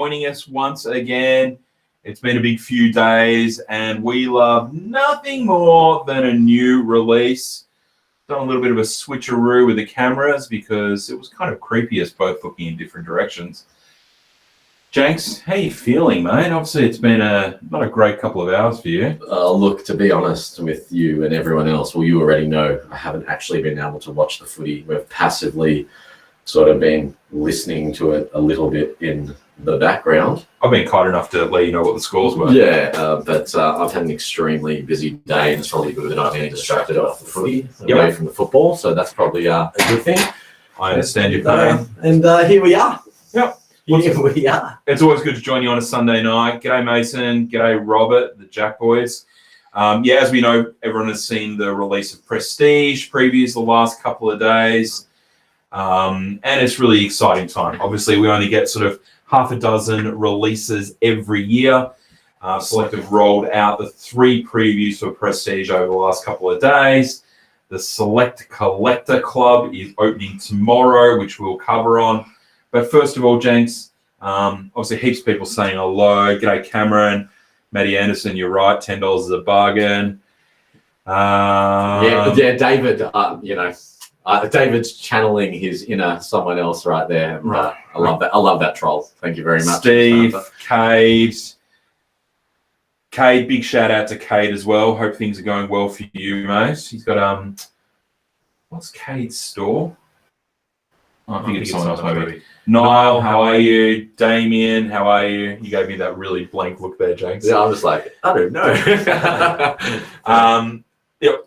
joining us once again. It's been a big few days, and we love nothing more than a new release. Done a little bit of a switcheroo with the cameras because it was kind of creepy us both looking in different directions. Janks, how you feeling, mate? Obviously, it's been not a great couple of hours for you. Look, to be honest with you and everyone else, well, you already know I haven't actually been able to watch the footy. We've passively sort of been listening to it a little bit in the background. I've been kind enough to let you know what the scores were. Yeah, but I've had an extremely busy day, and it's probably good that I've been distracted off the footy, away from the football, so that's probably a good thing. I understand your pain. And here we are. Yep. Here we are. It's always good to join you on a Sunday night. G'day, Mason. G'day, Robert, the Jack Boys. As we know, everyone has seen the release of Prestige previews the last couple of days. And it's really exciting time. Obviously, we only get sort of half a dozen releases every year. Selective rolled out the 3 previews for Prestige over the last couple of days. The Select Collector Club is opening tomorrow, which we'll cover on. But first of all, Janks, obviously heaps of people saying hello. G'day, Cameron. Matty Anderson, you're right. $10 is a bargain. David, David's channeling his inner someone else right there. Right. I love that. I love that troll. Thank you very much. Steve, Cade, big shout out to Cade as well. Hope things are going well for you, mate. He's got what's Cade's store? I think it's someone else, maybe. Niall, how are you? Damien, how are you? You gave me that really blank look there, Janks. Yeah, I'm just like, I don't know.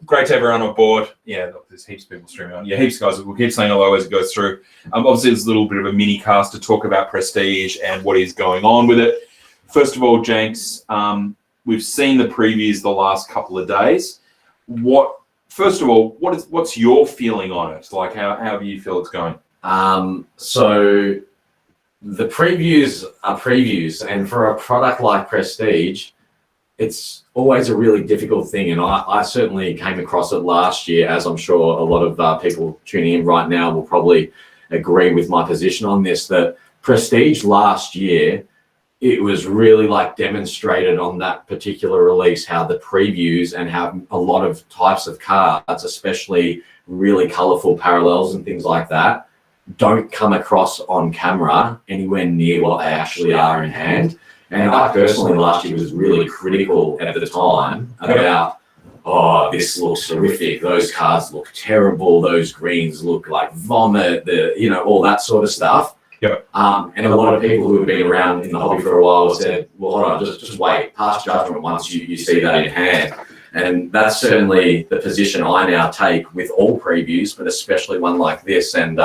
Great to have everyone on board. Yeah, look, there's heaps of people streaming on. Yeah, heaps of guys. We'll keep saying hello as it goes through. Obviously, there's a little bit of a mini cast to talk about Prestige and what is going on with it. First of all, Janks, we've seen the previews the last couple of days. What's your feeling on it? Like, how do you feel it's going? So the previews are previews, and for a product like Prestige, it's always a really difficult thing. And I certainly came across it last year, as I'm sure a lot of people tuning in right now will probably agree with my position on this, that Prestige last year, it was really like demonstrated on that particular release how the previews and how a lot of types of cards, especially really colorful parallels and things like that, don't come across on camera anywhere near what they actually are in hand. And I personally last year was really critical at the time about, this looks horrific, those cards look terrible, those greens look like vomit, all that sort of stuff. Yep. And a lot of people who have been around in the hobby for a while said, well, hold on, just wait, pass judgment once you see that in hand. And that's certainly the position I now take with all previews, but especially one like this. And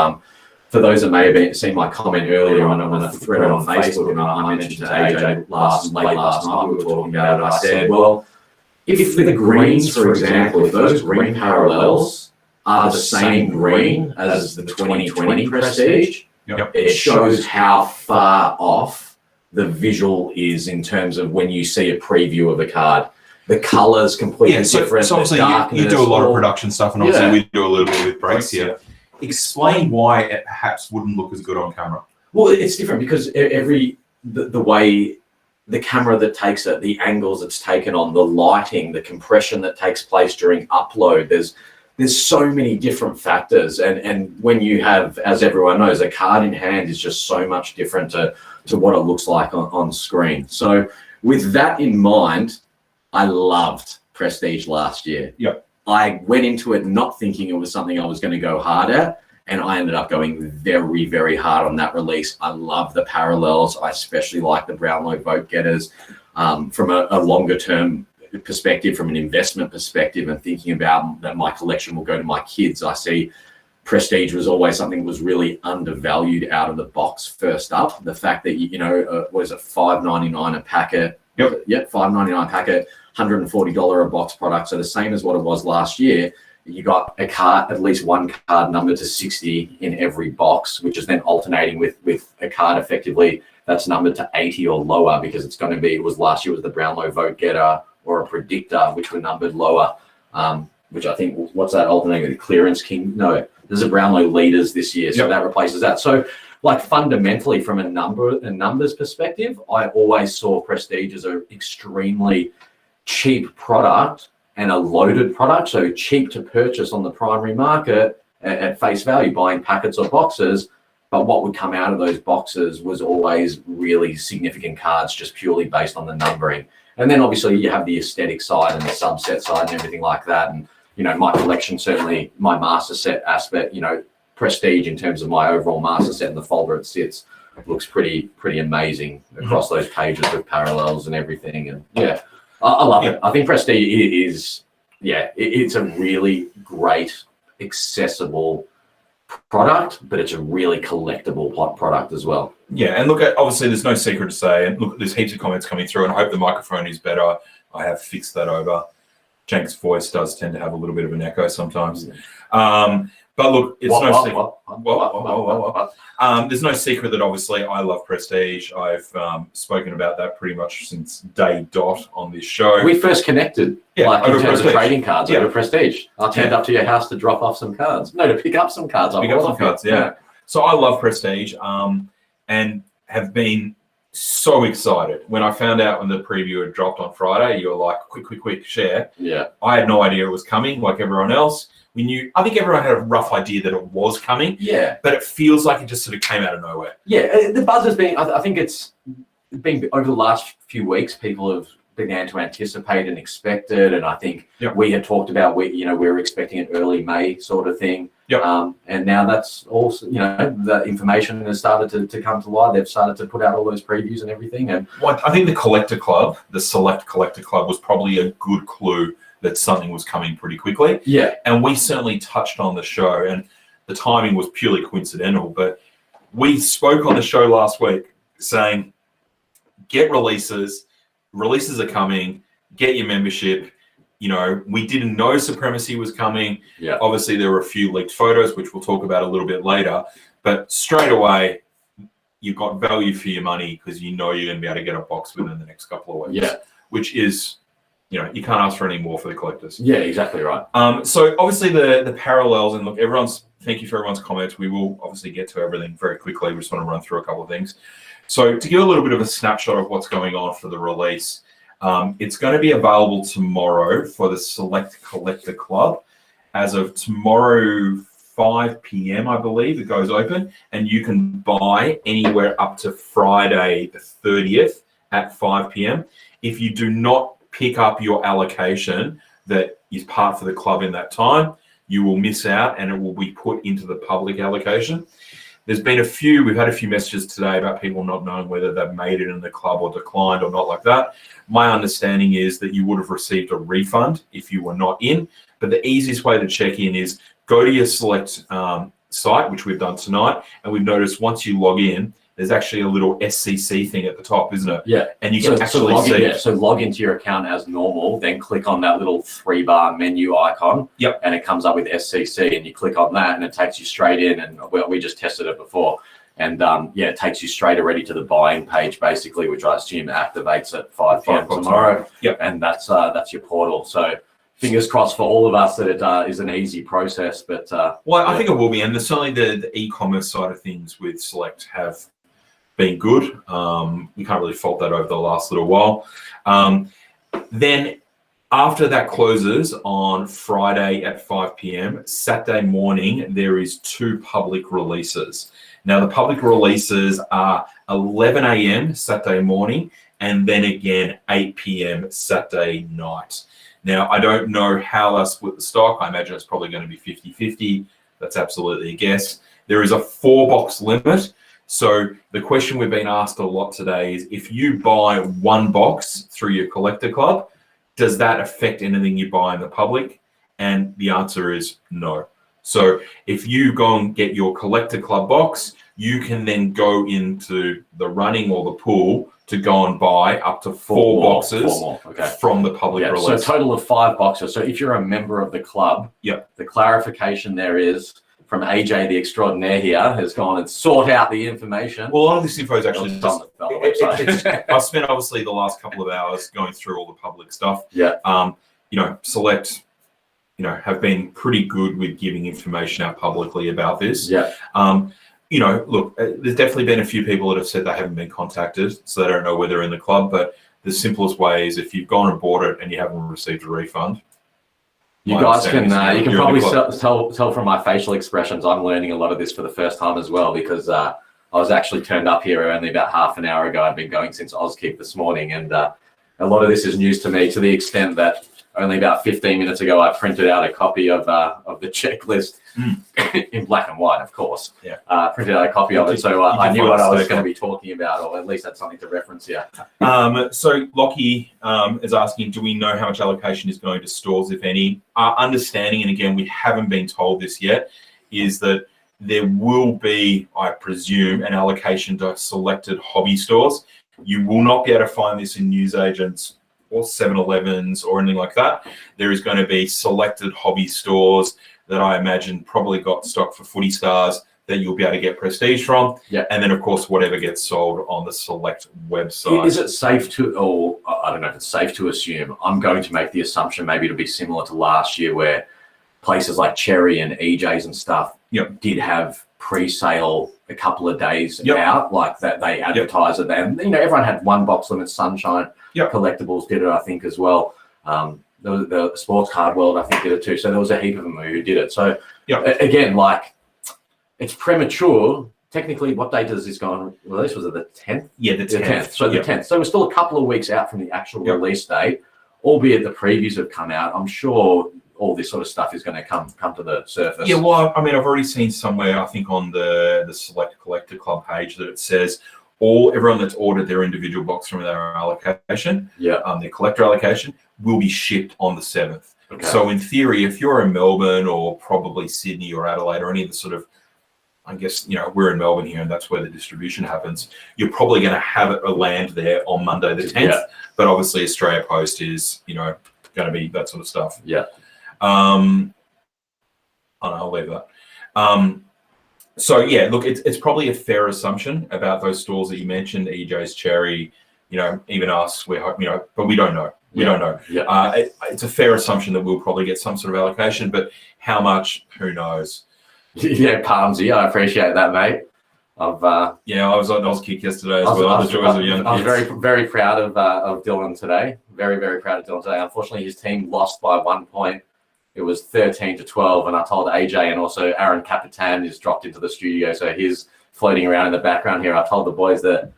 for those that may have seen my comment earlier on a thread on Facebook, and I mentioned to AJ late last night, we were talking about it, I said, well, if the greens, for example, if those green parallels are the same green as the 2020 Prestige, it shows how far off the visual is in terms of when you see a preview of a card. The colors completely different. So obviously you do a lot of production stuff, and obviously we do a little bit with breaks here. Explain why it perhaps wouldn't look as good on camera. Well, it's different because the way the camera that takes it, the angles it's taken on, the lighting, the compression that takes place during upload, there's so many different factors. And when you have, as everyone knows, a card in hand is just so much different to what it looks like on screen. So with that in mind, I loved Prestige last year. Yep. I went into it not thinking it was something I was going to go hard at, and I ended up going very, very hard on that release. I love the parallels. I especially like the Brownlow vote getters from a longer term perspective, from an investment perspective, and thinking about that my collection will go to my kids. I see Prestige was always something that was really undervalued out of the box first up. The fact that, what is it, $5.99 a packet? Yep, $5.99 packet. $140 a box product, so the same as what it was last year. You got a card, at least one card numbered to 60 in every box, which is then alternating with a card effectively that's numbered to 80 or lower, because it's going to be, last year was the Brownlow vote getter or a predictor, which were numbered lower, which I think, what's that alternating with? Clearance King? No, there's a Brownlow leaders this year, so that replaces that. So like fundamentally from a numbers perspective, I always saw Prestige as an extremely cheap product and a loaded product. So cheap to purchase on the primary market at face value, buying packets or boxes. But what would come out of those boxes was always really significant cards, just purely based on the numbering. And then obviously you have the aesthetic side and the subset side and everything like that. And, you know, my collection, certainly my master set aspect, you know, Prestige in terms of my overall master set and the folder it sits, looks pretty amazing across those pages with parallels and everything. And yeah, I love it. I think Prestige is, it's a really great, accessible product, but it's a really collectible product as well. Yeah, and look, obviously there's no secret to say, and look, there's heaps of comments coming through, and I hope the microphone is better. I have fixed that over. Janks' voice does tend to have a little bit of an echo sometimes. But look, it's no secret. There's no secret that obviously I love Prestige. I've spoken about that pretty much since day dot on this show. We first connected, like in terms of trading cards, over Prestige. I turned up to your house to drop off some cards. No, to pick up some cards. Yeah. So I love Prestige, and have been so excited when I found out when the preview had dropped on Friday. You were like, quick, share. Yeah. I had no idea it was coming, like everyone else. We knew, I think everyone had a rough idea that it was coming. Yeah. But it feels like it just sort of came out of nowhere. Yeah, the buzz has been, I think it's been over the last few weeks, people have began to anticipate and expect it. And I think we had talked about, we were expecting an early May sort of thing. And now that's also, the information has started to come to light. They've started to put out all those previews and everything. And I think the Collector Club, the Select Collector Club, was probably a good clue that something was coming pretty quickly. Yeah. And we certainly touched on the show, and the timing was purely coincidental, but we spoke on the show last week saying, get releases are coming, get your membership. We didn't know Supremacy was coming. Yeah. Obviously, there were a few leaked photos, which we'll talk about a little bit later. But straight away, you've got value for your money because you're going to be able to get a box within the next couple of weeks. Yeah. Which is, you can't ask for any more for the collectors. Yeah, exactly right. So obviously the parallels, and look, thank you for everyone's comments. We will obviously get to everything very quickly. We just want to run through a couple of things. So to give a little bit of a snapshot of what's going on for the release, it's going to be available tomorrow for the Select Collector Club. As of tomorrow, 5 p.m., I believe, it goes open, and you can buy anywhere up to Friday the 30th at 5 p.m. If you do not pick up your allocation that is part for the club in that time, you will miss out and it will be put into the public allocation. We've had a few messages today about people not knowing whether they've made it in the club or declined or not like that. My understanding is that you would have received a refund if you were not in, but the easiest way to check in is go to your Select site, which we've done tonight, and we've noticed once you log in, there's actually a little SCC thing at the top, isn't it? Yeah. And you can actually see. So log into your account as normal, then click on that little 3-bar menu icon. Yep. And it comes up with SCC, and you click on that, and it takes you straight in. And we just tested it before. And it takes you straight already to the buying page, basically, which I assume activates at 5 p.m. tomorrow. Yep. And that's your portal. So fingers crossed for all of us that it is an easy process. But I think it will be. And certainly the e-commerce side of things with Select have been good. We can't really fault that over the last little while. Then after that closes on Friday at 5 p.m, Saturday morning, there is 2 public releases. Now, the public releases are 11 a.m. Saturday morning, and then again 8 p.m. Saturday night. Now, I don't know how they'll split the stock. I imagine it's probably going to be 50-50. That's absolutely a guess. There is a 4-box limit. So the question we've been asked a lot today is, if you buy 1 box through your collector club, does that affect anything you buy in the public? And the answer is no. So if you go and get your collector club box, you can then go into the running or the pool to go and buy up to 4 boxes from the public release. So a total of 5 boxes. So if you're a member of the club, the clarification there is, from AJ the Extraordinaire here, has gone and sought out the information. Well, a lot of this info is actually on the website. I've spent obviously the last couple of hours going through all the public stuff. Yeah. Select, have been pretty good with giving information out publicly about this. Yeah. look, there's definitely been a few people that have said they haven't been contacted, so they don't know whether they're in the club. But the simplest way is if you've gone and bought it and you haven't received a refund. You guys can you can probably tell from my facial expressions, I'm learning a lot of this for the first time as well, because I was actually turned up here only about half an hour ago. I've been going since Auskick this morning, and a lot of this is news to me, to the extent that only about 15 minutes ago I printed out a copy of the checklist in black and white, of course. Yeah. Printed out a copy of it, so I knew what I was going to be talking about, or at least had something to reference here. So Lockie is asking, do we know how much allocation is going to stores, if any? Our understanding, and again, we haven't been told this yet, is that there will be, I presume, an allocation to selected hobby stores. You will not be able to find this in newsagents or 7-Elevens or anything like that. There is going to be selected hobby stores that I imagine probably got stock for Footy Stars that you'll be able to get Prestige from. Yeah. And then, of course, whatever gets sold on the Select website. Is it safe to, or I don't know if it's safe to assume, I'm going to make the assumption maybe it'll be similar to last year, where places like Cherry and EJs and stuff did have pre-sale a couple of days out, like that they advertise it. And everyone had one box limit. Sunshine Collectibles did it, I think, as well. The Sports Card World, I think, did it too. So there was a heap of them who did it. So again, like, it's premature. Technically, what date does this go on release? Was it the 10th? Yeah, the 10th. So the 10th. So we're still a couple of weeks out from the actual release date, albeit the previews have come out. I'm sure all this sort of stuff is going to come to the surface. Yeah, well, I mean, I've already seen somewhere, I think on the Select Collector Club page, that it says everyone that's ordered their individual box from their allocation, their collector allocation, will be shipped on the 7th. Okay. So in theory, if you're in Melbourne or probably Sydney or Adelaide or any of the sort of, I guess, we're in Melbourne here and that's where the distribution happens, you're probably going to have it land there on Monday the 10th. Yeah. But obviously Australia Post is, going to be that sort of stuff. Yeah. I'll leave that. So yeah, look, it's probably a fair assumption about those stores that you mentioned, EJ's, Cherry, even us, but we don't know. We don't know. Yeah. It's a fair assumption that we'll probably get some sort of allocation, but how much, who knows? Yeah, Palmsy, I appreciate that, mate. I was kicked yesterday as well. I was very, very proud of Dylan today. Very, very proud of Dylan today. Unfortunately, his team lost by 1 point. It was 13-12, and I told AJ, and also Aaron Capitan is dropped into the studio, so he's floating around in the background here. I told the boys that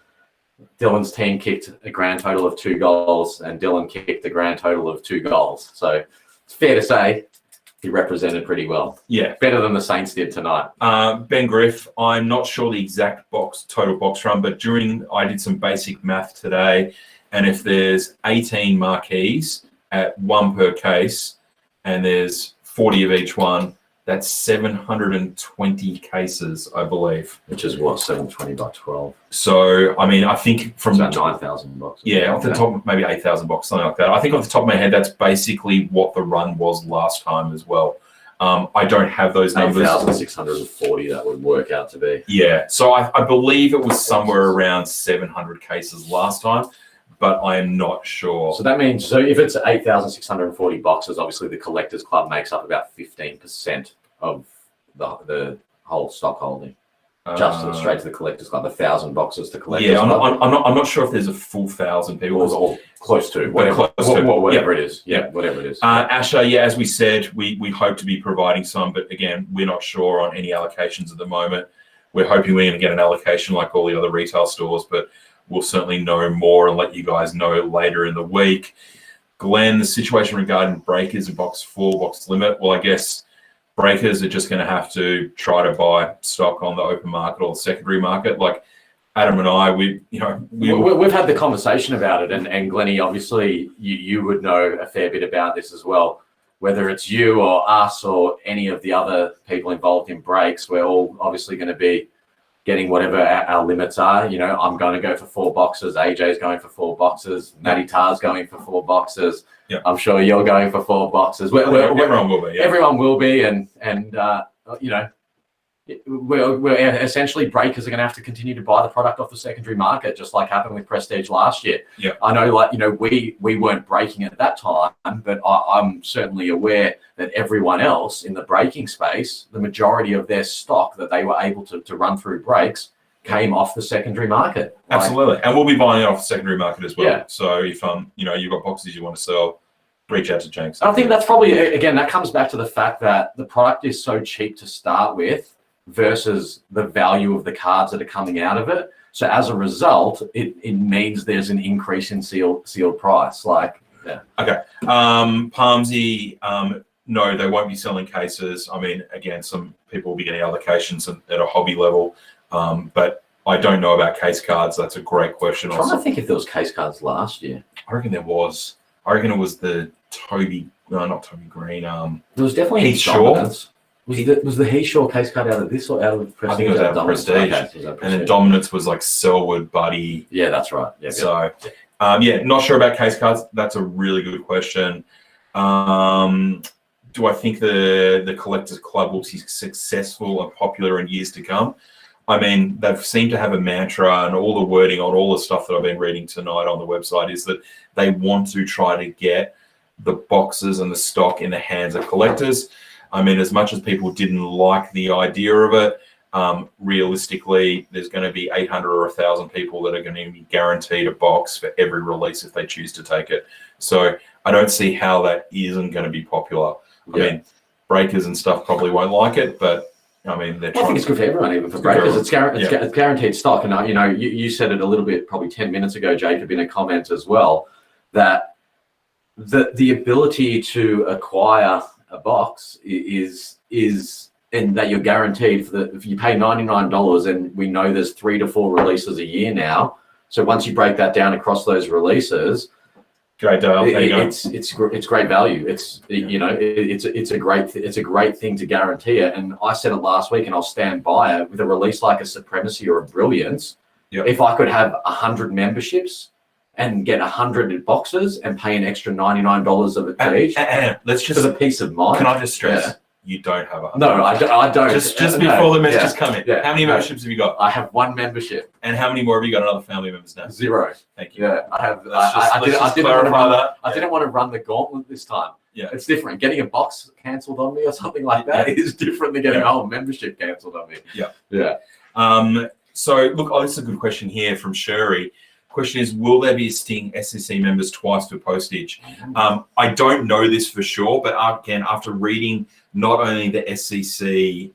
Dylan's team kicked a grand total of 2 goals, and Dylan kicked a grand total of 2 goals. So it's fair to say he represented pretty well. Yeah, better than the Saints did tonight. Ben Griff, I'm not sure the exact total box run, but I did some basic math today, and if there's 18 marquees at 1 per case, and there's 40 of each one, that's 720 cases, I believe. Which is what, 720 by 12? So, I mean, I think from about 9,000 bucks. Yeah, off the top, maybe 8,000 bucks, something like that. I think off the top of my head, that's basically what the run was last time as well. I don't have those numbers. 8,640 that would work out to be. Yeah, so I believe it was somewhere around 700 cases last time, but I am not sure. So that means, so if it's 8,640 boxes, obviously the Collectors Club makes up about 15% of the whole stock holding. Just straight to the Collectors Club, 1,000 boxes to Collectors Club. I'm not sure if there's a full 1,000 people. Or close to, whatever it is. Yeah, whatever it is. Asher, as we said, we hope to be providing some, but again, we're not sure on any allocations at the moment. We're hoping we're going to get an allocation like all the other retail stores, but we'll certainly know more and let you guys know later in the week. Glenn, the situation regarding breakers and box 4, box limit. Well, I guess breakers are just going to have to try to buy stock on the open market or the secondary market. Like Adam and I, we've had the conversation about it, and Glennie, obviously you would know a fair bit about this as well. Whether it's you or us or any of the other people involved in breaks, we're all obviously going to be getting whatever our limits are. I'm going to go for 4 boxes. AJ's going for 4 boxes. Matty Tar's going for 4 boxes. Yep. I'm sure you're going for 4 boxes. Everyone will be. Yeah. Everyone will be, and we're essentially breakers are going to have to continue to buy the product off the secondary market, just like happened with Prestige last year. Yeah. I know, like, we weren't breaking at that time, but I'm certainly aware that everyone else in the breaking space, the majority of their stock that they were able to run through breaks came off the secondary market. Absolutely. And we'll be buying it off the secondary market as well. Yeah. So if you've got boxes you want to sell, reach out to Janks. I think that's probably, again, that comes back to the fact that the product is so cheap to start with versus the value of the cards that are coming out of it. So as a result, it means there's an increase in sealed price. Like, yeah. Okay. Palmsy, no, they won't be selling cases. I mean, again, some people will be getting allocations at a hobby level, but I don't know about case cards. That's a great question. I'm trying to think if there was case cards last year. I reckon there was. I reckon it was the not Toby Green. There was definitely Heath Shaw. Was the Heath Shaw case card out of this or out of Prestige? I think it was out of Prestige. Okay, and then Dominance was like Selwood, Buddy. Yeah, that's right. Yeah. So, not sure about case cards. That's a really good question. Do I think the Collectors Club will be successful and popular in years to come? I mean, they've seemed to have a mantra, and all the wording on all the stuff that I've been reading tonight on the website is that they want to try to get the boxes and the stock in the hands of collectors. I mean, as much as people didn't like the idea of it, realistically, there's going to be 800 or 1,000 people that are going to be guaranteed a box for every release if they choose to take it. So I don't see how that isn't going to be popular. Yeah. I mean, breakers and stuff probably won't like it, but I mean, I think it's good for everyone, even for breakers. It's guaranteed stock. And you said it a little bit, probably 10 minutes ago, Jacob, in a comment as well, that the ability to acquire a box is and that you're guaranteed if you pay $99, and we know there's 3 to 4 releases a year now. So once you break that down across those releases, great Dale. It's great value. It's a great thing to guarantee it. And I said it last week, and I'll stand by it. With a release like a Supremacy or a Brilliance, if I could have 100 memberships and get 100 boxes and pay an extra $99 of it each, let's just for the peace of mind. Can I just stress? You don't have 100. No, I don't. Just before the messages come in. Yeah. How many memberships have you got? I have 1 membership. And how many more have you got? Other family members now? 0. Thank you. Yeah, I have. I didn't want to run the gauntlet this time. Yeah, it's different. Getting a box cancelled on me or something like that is different than getting a whole membership cancelled on me. Yeah. So look, this is a good question here from Sherry. Question is, will there be Sting SEC members twice for postage? I don't know this for sure, but again, after reading not only the SEC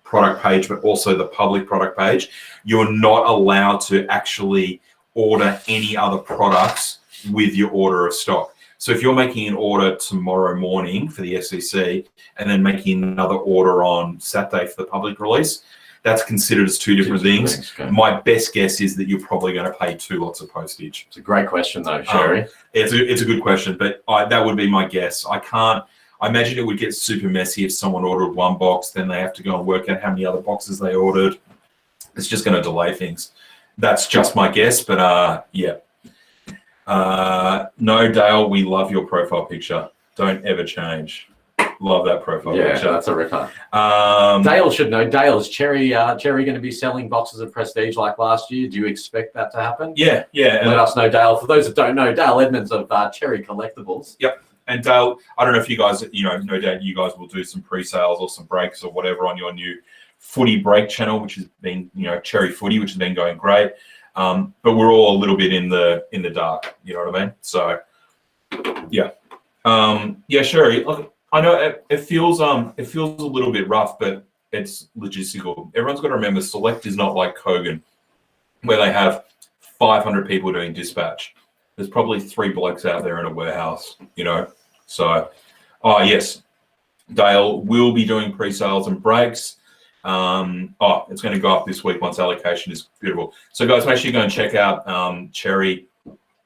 product page, but also the public product page, you're not allowed to actually order any other products with your order of stock. So if you're making an order tomorrow morning for the SEC and then making another order on Saturday for the public release, that's considered as 2 different things. Okay. My best guess is that you're probably going to pay 2 lots of postage. It's a great question, though, Sherry. It's a good question, but that would be my guess. I imagine it would get super messy if someone ordered 1 box, then they have to go and work out how many other boxes they ordered. It's just going to delay things. That's just my guess, but yeah. No, Dale, we love your profile picture. Don't ever change. Love that profile picture. Yeah, that's a ripper. Dale should know. Dale, is Cherry going to be selling boxes of Prestige like last year? Do you expect that to happen? Yeah. Let us know, Dale. For those that don't know, Dale Edmonds of Cherry Collectibles. Yep. And Dale, I don't know if you guys, no doubt you guys will do some pre-sales or some breaks or whatever on your new Footy break channel, which has been, Cherry Footy, which has been going great. But we're all a little bit in the dark. You know what I mean? So, yeah. Sherry. Look, I know it feels a little bit rough, but it's logistical. Everyone's got to remember, Select is not like Kogan, where they have 500 people doing dispatch. There's probably 3 blokes out there in a warehouse, So, yes, Dale will be doing pre-sales and breaks. It's going to go up this week once allocation is beautiful. So, guys, make sure you go and check out Cherry.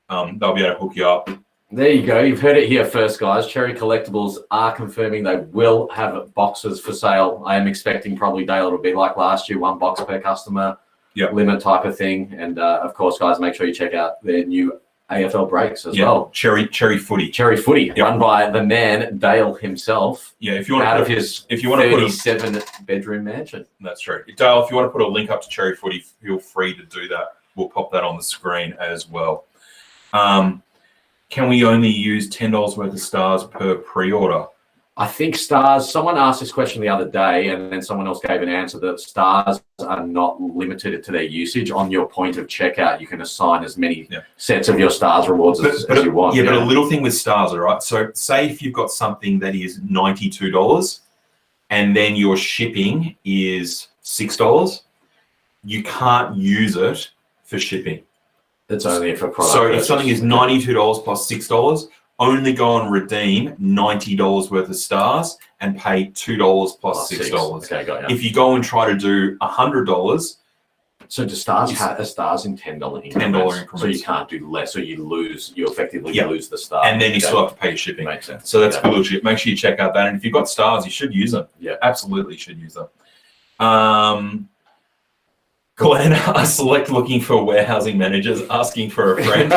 They'll be able to hook you up. There you go. You've heard it here first, guys. Cherry Collectibles are confirming they will have boxes for sale. I am expecting probably, Dale, it'll be like last year, 1 box per customer, limit type of thing. And, of course, guys, make sure you check out their new AFL breaks as well. Cherry Footy. Cherry Footy, run by the man Dale himself. Yeah, if you want out to of his 37-bedroom mansion. That's true. Dale, if you want to put a link up to Cherry Footy, feel free to do that. We'll pop that on the screen as well. Can we only use $10 worth of stars per pre-order? I think stars, someone asked this question the other day, and then someone else gave an answer that stars are not limited to their usage. On your point of checkout, you can assign as many sets of your stars rewards as you want. Yeah, but a little thing with stars, all right? So say if you've got something that is $92 and then your shipping is $6, you can't use it for shipping. It's only for product. So if something is $92 plus $6, only go and redeem $90 worth of stars and pay $2 plus $6. Okay, got you. If you go and try to do $100, so do stars have stars in $10 increments? $10 increments. So you can't do less, so you lose. You effectively lose the star, and then you still have to pay your shipping. Makes sense. So that's good legit. Make sure you check out that, and if you've got stars, you should use them. Yeah, absolutely should use them. Glenn, I select looking for warehousing managers, asking for a friend.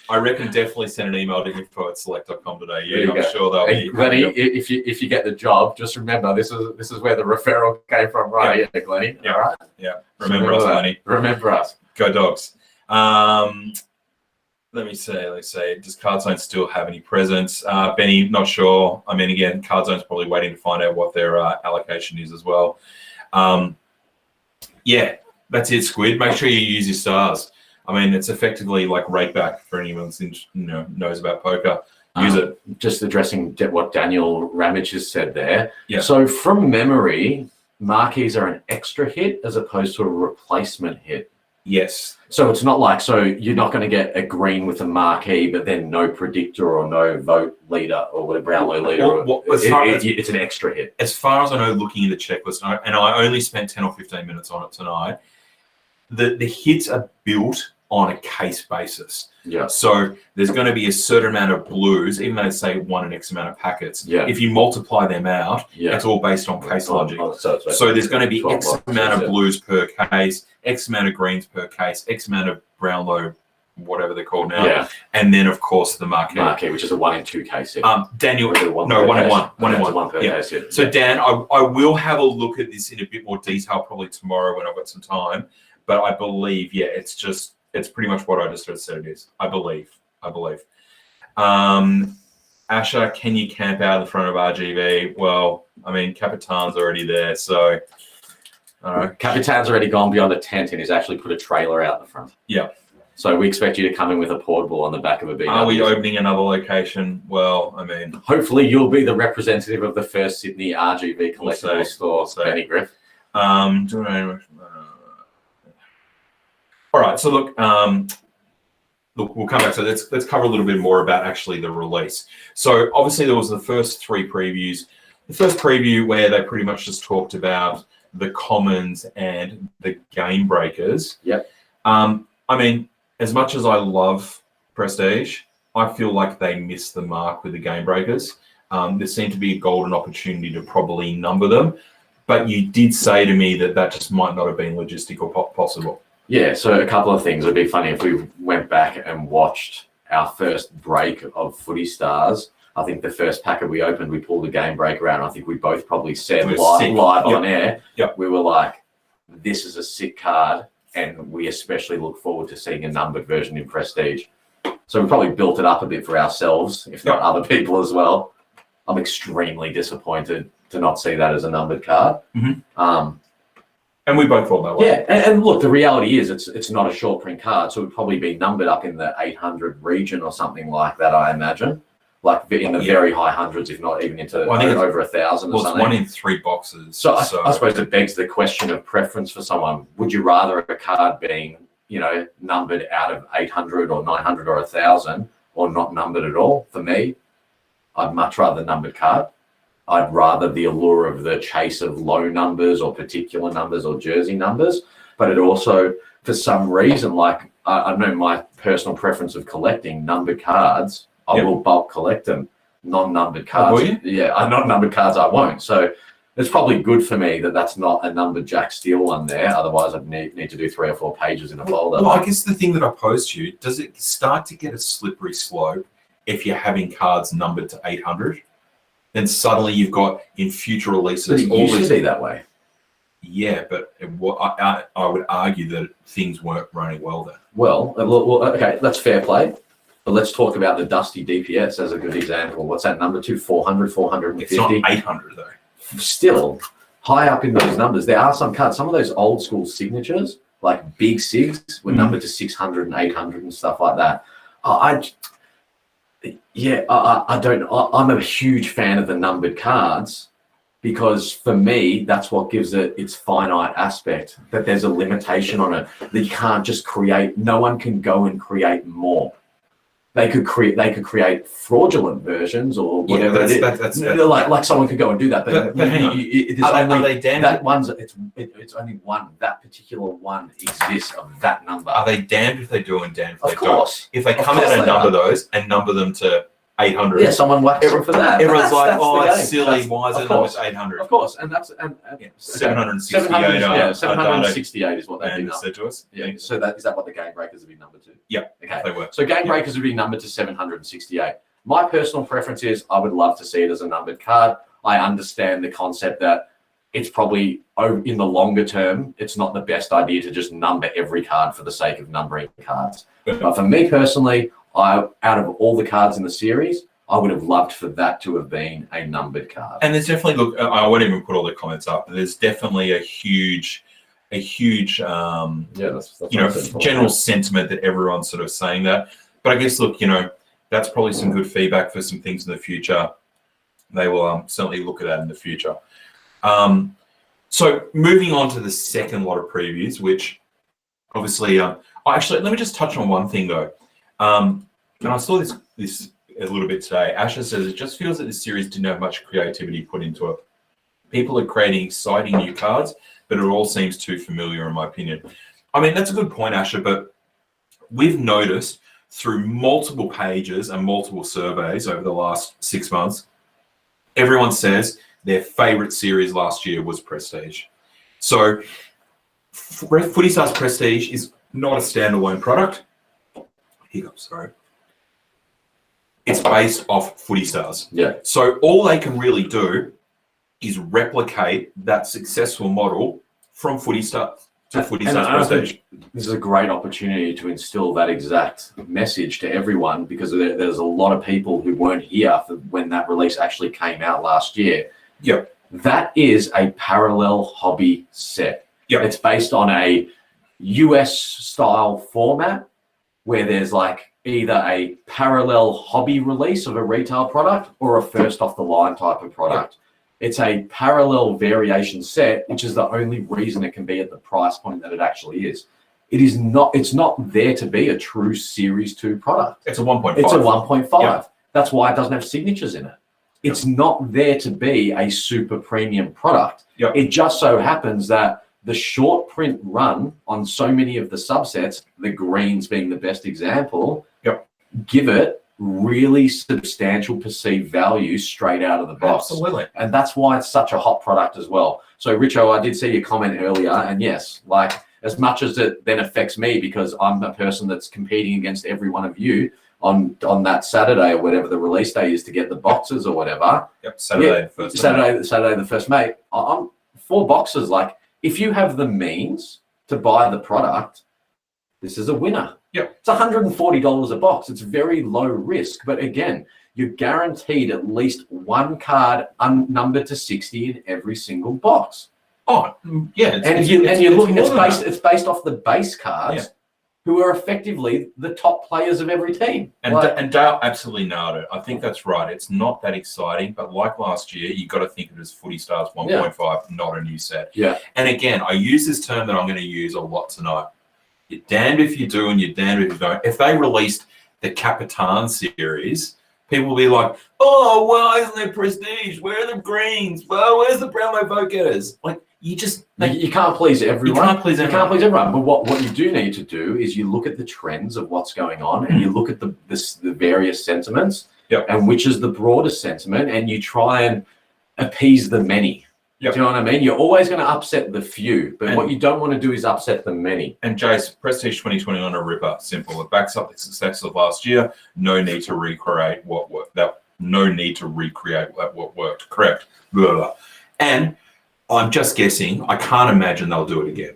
I reckon definitely send an email to info@select.com today. Yeah, I'm sure they'll be. Glenny, if you get the job, just remember this is where the referral came from, right? Yeah, Glenny. Yeah, all right. Yeah. Remember us, Glenny. Remember us. Go Dogs. Let me say, does Cardzone still have any presents? Benny, not sure. I mean, again, Cardzone's probably waiting to find out what their allocation is as well. Yeah, that's it, Squid. Make sure you use your stars. I mean, it's effectively like rake back for anyone who knows about poker. Use it. Just addressing what Daniel Ramage has said there. Yeah. So from memory, marquees are an extra hit as opposed to a replacement hit. Yes. So it's not like, so you're not going to get a green with a marquee, but then no predictor or no vote leader or whatever, Brownlow leader. It's an extra hit. As far as I know, looking at the checklist, and I only spent 10 or 15 minutes on it tonight, the hits are built on a case basis. Yeah. So there's going to be a certain amount of blues, even though they say one and X amount of packets. Yeah. If you multiply them out, it's all based on case logic. So there's going to be X amount of blues per case, X amount of greens per case, X amount of Brownlow, whatever they're called now. Yeah. And then, of course, the marquee. Marquee, which is a 1 in 2 case hit. Daniel, one in one. One per case hit. So Dan, I will have a look at this in a bit more detail probably tomorrow when I've got some time. But I believe, it's pretty much what I just said it is. I believe. Asher, can you camp out in front of RGV? Well, I mean, Capitan's already there, so. Capitan's already gone beyond a tent and he's actually put a trailer out the front. Yeah. So we expect you to come in with a portable on the back of a BMW. Are we opening another location? Well, I mean. Hopefully you'll be the representative of the first Sydney RGV collectible store, Benny Griff. All right, so look, we'll come back. So let's cover a little bit more about actually the release. So obviously there was the first 3 previews. The first preview where they pretty much just talked about the commons and the game breakers. Yep. I mean, as much as I love Prestige, I feel like they missed the mark with the game breakers. There seemed to be a golden opportunity to probably number them, but you did say to me that just might not have been logistical possible. Yeah, so a couple of things. It'd be funny if we went back and watched our first break of Footy Stars. I think the first packet we opened, we pulled a game breaker out. And I think we both probably said live on air, we were like, this is a sick card, and we especially look forward to seeing a numbered version in Prestige. So we probably built it up a bit for ourselves, if not other people as well. I'm extremely disappointed to not see that as a numbered card. Mm-hmm. And we both thought that way. Yeah, and look, the reality is it's not a short print card, so it would probably be numbered up in the 800 region or something like that, I imagine. Like in the very high hundreds, if not even into I think over 1,000 or something. Well, it's 1 in 3 boxes. So I suppose it begs the question of preference for someone. Would you rather a card being, numbered out of 800 or 900 or 1,000 or not numbered at all? For me, I'd much rather numbered card. I'd rather the allure of the chase of low numbers or particular numbers or jersey numbers. But it also, for some reason, like I know my personal preference of collecting numbered cards, I will bulk collect them. Non-numbered cards. Will you? Yeah, non-numbered cards I won't. So it's probably good for me that that's not a numbered Jack Steel one there. Otherwise, I'd need to do 3 or 4 pages in a folder. Well, I guess the thing that I posed to you, does it start to get a slippery slope if you're having cards numbered to 800? Then suddenly you've got in future releases all used to be that way. Yeah, but I would argue that things weren't running well then. Well, okay, that's fair play. But let's talk about the Dusty DPS as a good example. What's that number to? 400, 450? It's not 800 though. Still, high up in those numbers, there are some cards. Some of those old school signatures, like big SIGs, were numbered to 600 and 800 and stuff like that. I'm a huge fan of the numbered cards because for me, that's what gives it its finite aspect, that there's a limitation on it, that you can't just create, no one can go and create more. They could create fraudulent versions or whatever. That's like someone could go and do that. But hang on. Are they damned? That one's it's only one. That particular one exists of that number. Are they damned if they do and damned if they course. don't? If they come out and number those and number them to 800. Yeah, someone whacks them for that. Everyone's like, oh, it's silly. Why is it numbered to 800? Of course, and 768. Yeah, 768 is what they've been said to us. Yeah, so is that what the game breakers have been numbered to? Yeah, okay. They were. So game breakers would be numbered to 768. My personal preference is I would love to see it as a numbered card. I understand the concept that it's probably in the longer term, it's not the best idea to just number every card for the sake of numbering cards. But for me personally, out of all the cards in the series, I would have loved for that to have been a numbered card. And there's definitely, I won't even put all the comments up, but there's definitely a huge general sentiment that everyone's sort of saying that. But I guess, look, that's probably some good feedback for some things in the future. They will certainly look at that in the future. So moving on to the second lot of previews, which obviously, actually, let me just touch on one thing though. And I saw this a little bit today. Asher says it just feels that this series didn't have much creativity put into it. People are creating exciting new cards, but it all seems too familiar in my opinion. I mean, that's a good point, Asher, but we've noticed through multiple pages and multiple surveys over the last 6 months, everyone says their favorite series last year was Prestige. So Footy Stars Prestige is not a standalone product. Hiccups, sorry. It's based off Footy Stars. Yeah. So all they can really do is replicate that successful model from Footy Stars to Footy Stars Prestige. This is a great opportunity to instill that exact message to everyone because there's a lot of people who weren't here for when that release actually came out last year. Yeah. That is a parallel hobby set. Yeah. It's based on a US style format where there's like either a parallel hobby release of a retail product or a first off the line type of product. Yeah. It's a parallel variation set, which is the only reason it can be at the price point that it actually is. It's not there to be a true Series 2 product. It's a 1.5. It's a 1.5. Yeah. That's why it doesn't have signatures in it. It's not there to be a super premium product. Yep. It just so happens that the short print run on so many of the subsets, the greens being the best example, give it really substantial perceived value straight out of the box. Absolutely. And that's why it's such a hot product as well. So Richo, I did see your comment earlier, and yes, like as much as it then affects me because I'm a person that's competing against every one of you on that Saturday or whatever the release day is to get the boxes or whatever. Yep, Saturday the 1st May. I'm 4 boxes. Like if you have the means to buy the product, this is a winner. Yep. It's $140 a box. It's very low risk, but again, you're guaranteed at least one card unnumbered to 60 in every single box. Oh, yeah. It's based off the base cards, who are effectively the top players of every team. And Dale absolutely nailed it. I think that's right. It's not that exciting, but like last year, you got to think of it as Footy Stars 1.5, not a new set. Yeah. And again, I use this term that I'm going to use a lot tonight. You're damned if you do and you're damned if you don't. If they released the Capitan series, people will be like, oh, well, isn't there Prestige? Where are the greens? Well, where's the Brownlow vote getters? Like, you can't please everyone. You can't please everyone. But what you do need to do is you look at the trends of what's going on and you look at the various sentiments and which is the broadest sentiment and you try and appease the many. Yep. Do you know what I mean? You're always going to upset the few, but what you don't want to do is upset the many. And Jace, Prestige 2021 a ripper. Simple. It backs up the success of last year. No need to recreate what worked. No need to recreate what worked. Correct. Blah, blah, blah. And I'm just guessing. I can't imagine they'll do it again.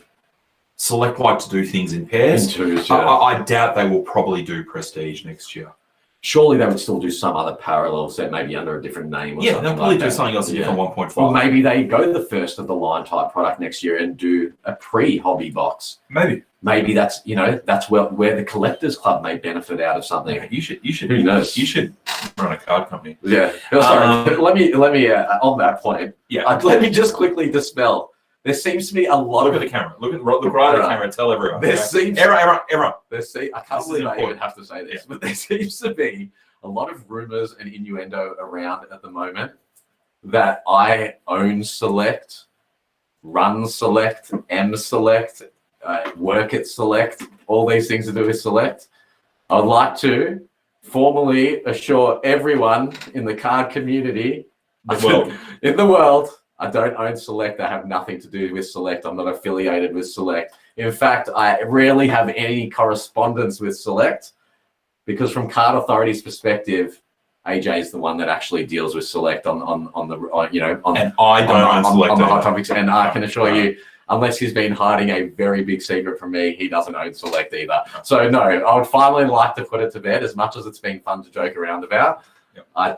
Select like to do things in pairs. In twos, yeah. I doubt they will probably do Prestige next year. Surely they would still do some other parallel set, maybe under a different name or something. Yeah, they'll probably like do that. something else, a different 1.5. Or maybe they go the first of the line type product next year and do a pre-hobby box. Maybe that's that's where the collectors club may benefit out of something. Yeah, you should. Who knows? You should run a card company. Yeah. Sorry. Let me on that point. Yeah. Let me just quickly dispel. There seems to be a lot Look of at the camera. Look right at the camera. Tell everyone. There seems everyone. I can't believe I even have to say this, but there seems to be a lot of rumors and innuendo around at the moment that I own Select, run Select, M Select, work at Select, all these things to do with Select. I would like to formally assure everyone in the card community, in the world, I don't own Select. I have nothing to do with Select. I'm not affiliated with Select. In fact, I rarely have any correspondence with Select because from Card Authority's perspective, AJ is the one that actually deals with Select on the and I don't own Select on the hot topics. And I can assure you, unless he's been hiding a very big secret from me, he doesn't own Select either. So no, I would finally like to put it to bed. As much as it's been fun to joke around about, I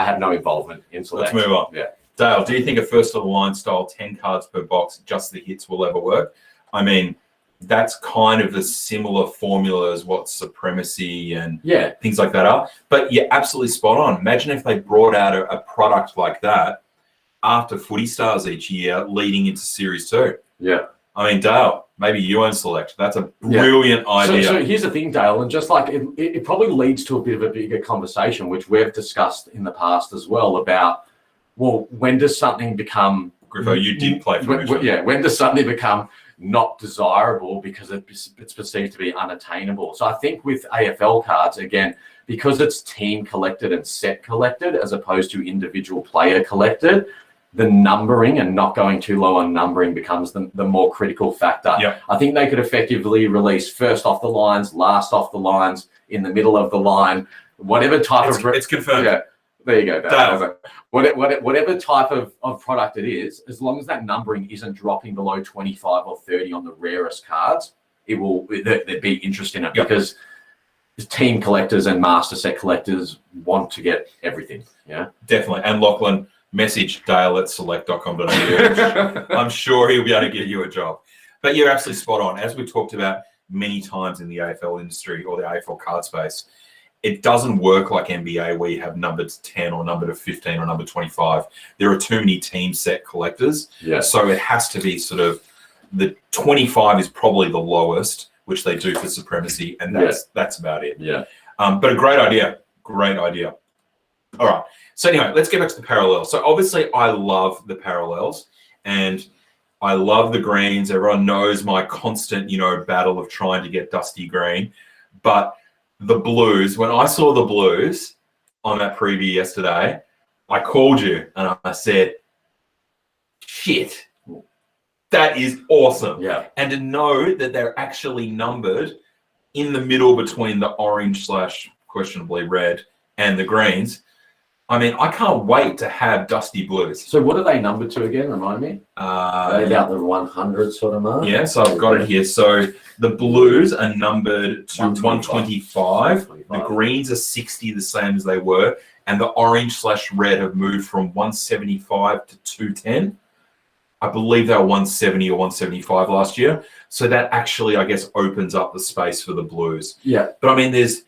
have no involvement in Select. Let's move on. Yeah. Dale, do you think a first of the line style 10 cards per box, just the hits, will ever work? I mean, that's kind of a similar formula as what Supremacy and things like that are. But you're absolutely spot on. Imagine if they brought out a product like that after Footy Stars each year leading into Series 2. Yeah. I mean, Dale, maybe you own Select. That's a brilliant idea. So here's the thing, Dale, and just like it probably leads to a bit of a bigger conversation, which we've discussed in the past as well about, well, when does something become... Griffo, you did play for when does something become not desirable because it's perceived to be unattainable? So I think with AFL cards, again, because it's team collected and set collected as opposed to individual player collected, the numbering and not going too low on numbering becomes the more critical factor. Yep. I think they could effectively release first off the lines, last off the lines, in the middle of the line, whatever type of... It's confirmed. Yeah. There you go, Dale. Whatever type of product it is, as long as that numbering isn't dropping below 25 or 30 on the rarest cards, there'd be interest in it because team collectors and master set collectors want to get everything. Yeah, definitely. And Lachlan, message Dale at select.com.au. I'm sure he'll be able to get you a job. But you're absolutely spot on. As we talked about many times in the AFL industry or the AFL card space, it doesn't work like NBA where you have number 10 or number 15 or number 25. There are too many team set collectors. Yeah. So it has to be sort of the 25 is probably the lowest, which they do for Supremacy, and that's about it. Yeah. But a great idea. Great idea. All right. So anyway, let's get back to the parallels. So obviously I love the parallels and I love the greens. Everyone knows my constant, battle of trying to get dusty green. But the blues, when I saw the blues on that preview yesterday, I called you and I said, shit, that is awesome. Yeah. And to know that they're actually numbered in the middle between the orange / questionably red and the greens, I mean, I can't wait to have dusty blues. So what are they numbered to again? Remind me. Are they about the 100 sort of mark? Yeah, so I've got it here. So the blues are numbered to 125. The greens are 60, the same as they were. And the orange / red have moved from 175 to 210. I believe they were 170 or 175 last year. So that actually, I guess, opens up the space for the blues. Yeah. But I mean, there's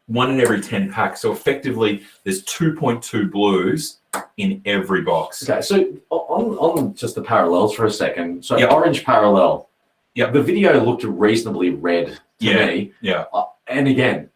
1 in every 10 packs. So effectively, there's 2.2 blues in every box. Okay, so on just the parallels for a second. So orange parallel. Yeah. The video looked reasonably red to me. Yeah. And again,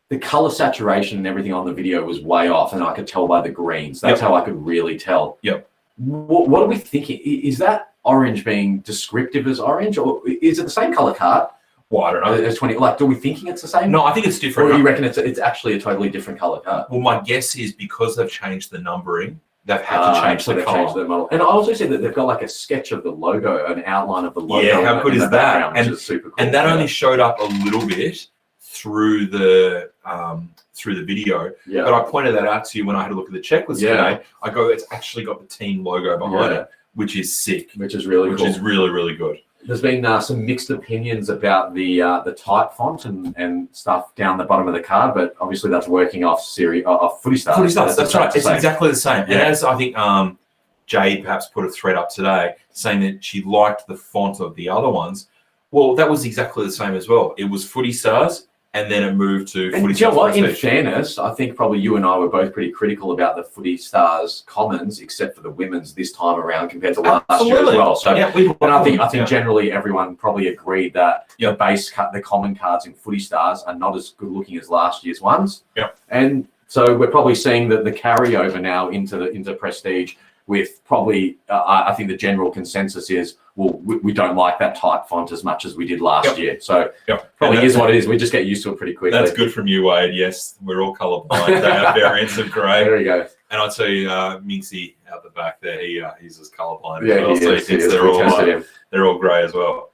the color saturation and everything on the video was way off, and I could tell by the greens. That's how I could really tell. Yep. What are we thinking? Is that orange being descriptive as orange, or is it the same color card? Well, I don't know. There's 20. Like, do we thinking it's the same? No, I think it's different. Or do you reckon it's actually a totally different color card? Well, my guess is because they've changed the numbering, they've had to change so the they've colour. changed their model. And I also see that they've got like a sketch of the logo, an outline of the logo. Yeah, how good in is the that? background, which is super cool. And that only showed up a little bit through the video. Yeah. But I pointed that out to you when I had a look at the checklist today. I go, it's actually got the team logo behind it, which is sick. Which is really cool. Which is really, really good. There's been some mixed opinions about the type font and stuff down the bottom of the card, but obviously that's working off Footy Stars. Footy Stars, that's right. It's exactly the same. Yeah. And as I think Jade perhaps put a thread up today saying that she liked the font of the other ones. Well, that was exactly the same as well. It was Footy Stars, and then it moved to Footy Stars. You know what? In Prestige. fairness, I think probably you and I were both pretty critical about the Footy Stars Commons, except for the women's this time around compared to last year as well. So, yeah, and I think generally everyone probably agreed that the common cards in Footy Stars are not as good looking as last year's ones. Yeah. And so we're probably seeing that the carryover now into Prestige. With probably, I think the general consensus is, well, we don't like that type font as much as we did last year. So probably is what it is. We just get used to it pretty quickly. That's good from you, Wade. Yes, we're all colourblind. They have variants of grey. There we go. And I'll tell you, Minxie out the back there, he's as colourblind as Yeah, well. So he thinks they're all grey as well.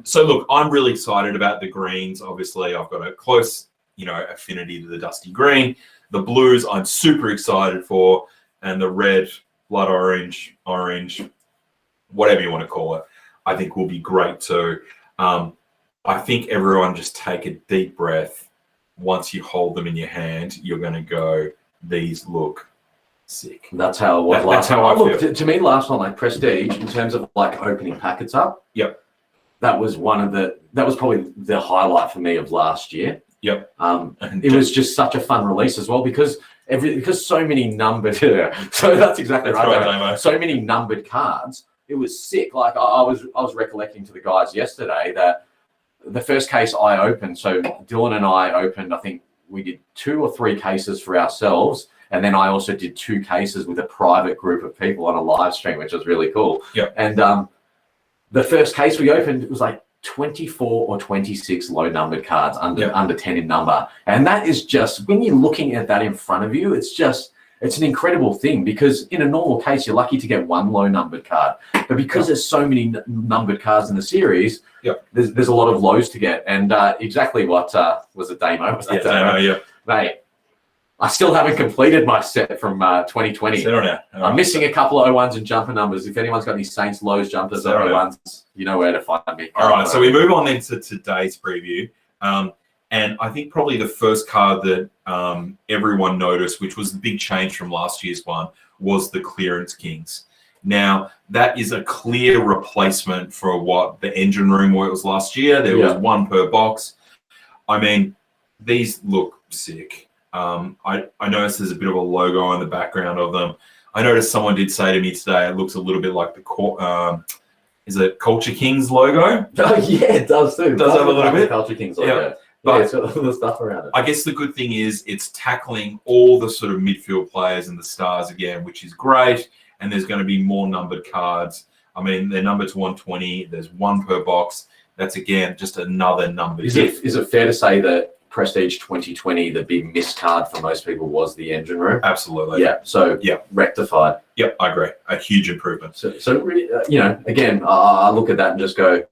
So look, I'm really excited about the greens. Obviously, I've got a close, affinity to the dusty green. The blues, I'm super excited for. And the red, blood orange, whatever you want to call it, I think will be great too. I think everyone just take a deep breath. Once you hold them in your hand, you're going to go, these look sick. That's how it was That's how I feel. Look, to me, last one, like Prestige, in terms of like opening packets up, that was probably the highlight for me of last year. It was just such a fun release as well because so many numbered. So that's exactly right. So many numbered cards. It was sick. Like I was recollecting to the guys yesterday that the first case I opened. So Dylan and I opened. I think we did 2 or 3 cases for ourselves, and then I also did 2 cases with a private group of people on a live stream, which was really cool. And the first case we opened, it was like 24 or 26 low numbered cards under 10 in number. And that is just, when you're looking at that in front of you, it's an incredible thing because in a normal case, you're lucky to get 1 low numbered card. But because there's so many numbered cards in the series, there's a lot of lows to get. And exactly what was a demo? Was that demo? Mate, I still haven't completed my set from 2020. I'm missing a couple of 01s and jumper numbers. If anyone's got any Saints lows, jumpers, or 01s, you know where to find me. All right, so we move on then to today's preview. And I think probably the first card that everyone noticed, which was the big change from last year's one, was the Clearance Kings. Now, that is a clear replacement for what the engine room was last year. There was 1 per box. I mean, these look sick. I noticed there's a bit of a logo on the background of them. I noticed someone did say to me today, it looks a little bit like the is it Culture Kings logo? Oh yeah, it does too. It does have a little bit. Culture Kings logo. But it's got all the stuff around it. I guess the good thing is it's tackling all the sort of midfield players and the stars again, which is great. And there's going to be more numbered cards. I mean, they're numbered to 120. There's 1 per box. That's again just another number. Is it fair to say that Prestige 2020, the big miss card for most people was the engine room? Absolutely. Rectified. Yep, I agree. A huge improvement. So really, again, I look at that and just go,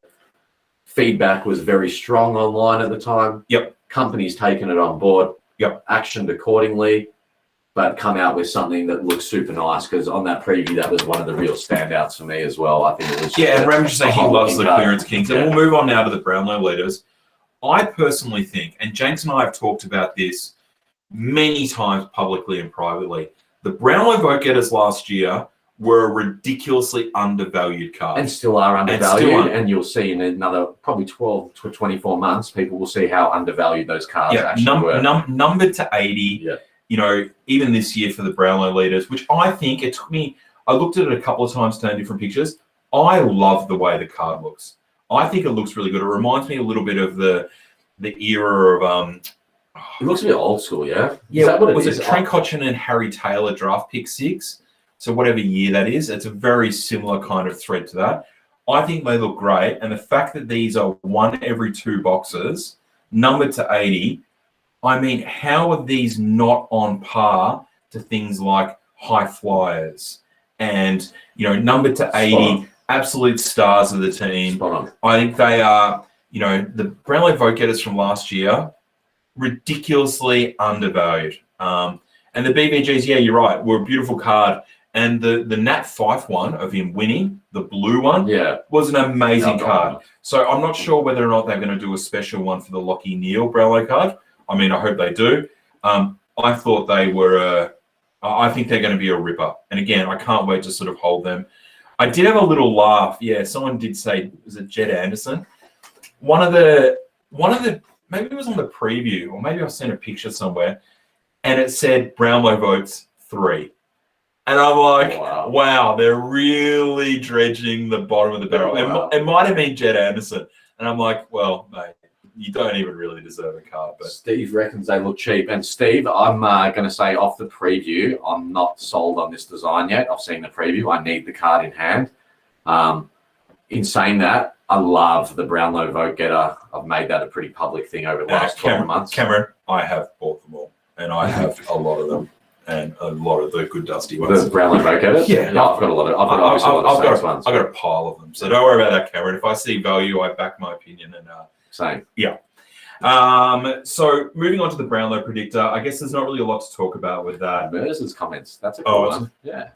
feedback was very strong online at the time. Companies taking it on board. Actioned accordingly, but come out with something that looks super nice because on that preview, that was one of the real standouts for me as well. I think it was. And Ram just saying he loves the Clearance Kings. And we'll move on now to the Brownlow leaders. I personally think, and Janks and I have talked about this many times publicly and privately, the Brownlow vote getters last year were a ridiculously undervalued card. And still are undervalued. And you'll see in another probably 12 to 24 months, people will see how undervalued those cards actually were. Numbered to 80, even this year for the Brownlow leaders, which I think it took me, I looked at it a couple of times, taking different pictures. I love the way the card looks. I think it looks really good. It reminds me a little bit of the era of it looks a bit old school, Yeah, was it Trent Cotchin and Harry Taylor draft pick 6? So whatever year that is, it's a very similar kind of thread to that. I think they look great, and the fact that these are 1 every 2 boxes, numbered to 80, I mean, how are these not on par to things like high flyers, and number to 80, absolute stars of the team. Spot on. I think they are, the Brownlow vote getters from last year, ridiculously undervalued. And the BVGs, yeah, you're right, were a beautiful card. And the Nat Fife one of him winning, the blue one, was an amazing card. So I'm not sure whether or not they're going to do a special one for the Lockie Neal Brownlow card. I mean, I hope they do. I thought they were, I think they're going to be a ripper. And again, I can't wait to sort of hold them. I did have a little laugh. Yeah, someone did say, was it Jed Anderson? One of the, maybe it was on the preview, or maybe I've seen a picture somewhere, and it said Brownlow votes 3. And I'm like, wow, they're really dredging the bottom of the barrel. Wow. It might have been Jed Anderson. And I'm like, well, mate, you don't even really deserve a card. But Steve reckons they look cheap. And Steve, I'm going to say off the preview, I'm not sold on this design yet. I've seen the preview. I need the card in hand. In saying that, I love the Brownlow vote getter. I've made that a pretty public thing over the last 12 months. Cameron, I have bought them all. And I have a lot of them. And a lot of the good dusty ones. The Brownlow vote getters? Yeah. I've got a lot of. I've got a pile of them. So don't worry about that, Cameron. If I see value, I back my opinion. And same. Yeah. So moving on to the Brownlow predictor, I guess there's not really a lot to talk about with that. Mers's comments. That's a cool one. Yeah.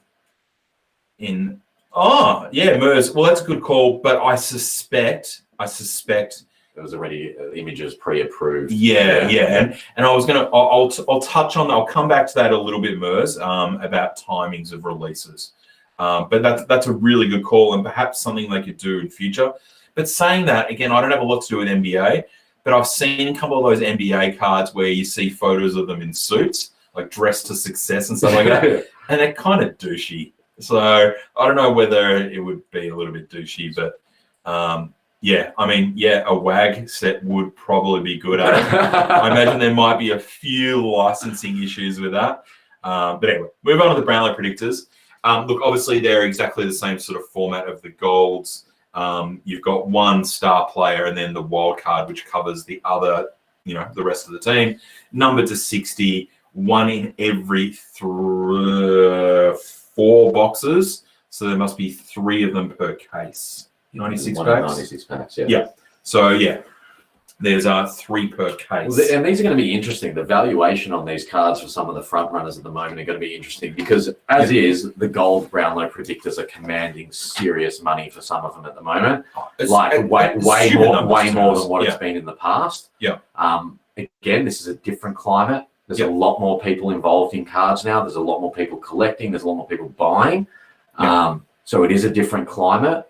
Mers. Well, that's a good call, but I suspect there was already images pre-approved. Yeah. And I was gonna, I'll touch on, I'll come back to that a little bit, Mers, about timings of releases. But that's a really good call, and perhaps something they could do in future. But saying that, again, I don't have a lot to do with NBA, but I've seen a couple of those NBA cards where you see photos of them in suits, like dressed to success and stuff like that, and they're kind of douchey. So I don't know whether it would be a little bit douchey, but a WAG set would probably be good at it. I imagine there might be a few licensing issues with that. But anyway, move on to the Brownlow predictors. Look, obviously they're exactly the same sort of format of the golds. You've got one star player and then the wild card, which covers the other, the rest of the team. Number to 60, one in every 4 boxes. So there must be 3 of them per case. 96 packs? 96 packs, yeah. Yeah. So, there's 3 per case. Well, and these are going to be interesting. The valuation on these cards for some of the front runners at the moment are going to be interesting because, is, the gold Brownlow predictors are commanding serious money for some of them at the moment. Way more than what it's been in the past. Yeah. Again, this is a different climate. There's a lot more people involved in cards now. There's a lot more people collecting. There's a lot more people buying. So it is a different climate.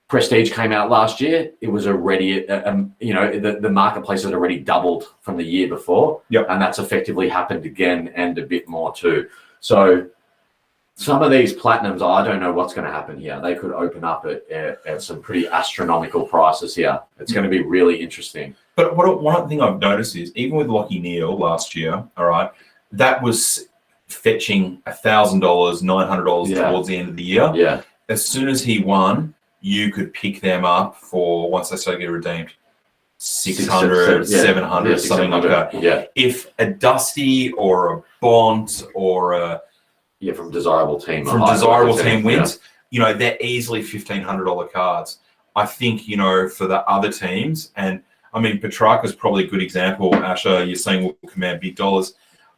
Prestige came out last year. It was already, the marketplace had already doubled from the year before. Yep. And that's effectively happened again and a bit more too. So some of these platinums, I don't know what's going to happen here. They could open up at some pretty astronomical prices here. It's going to be really interesting. But one thing I've noticed is, even with Lockie Neal last year, all right, that was fetching $1,000, $900 towards the end of the year. Yeah. As soon as he won, you could pick them up for, once they start getting redeemed, 600, 700, something like that. Yeah. If a Dusty or a Bont or a from desirable team wins, they're easily $1,500 cards. I think, for the other teams, and I mean, Petrarca's probably a good example. Asher, you're saying will command big dollars.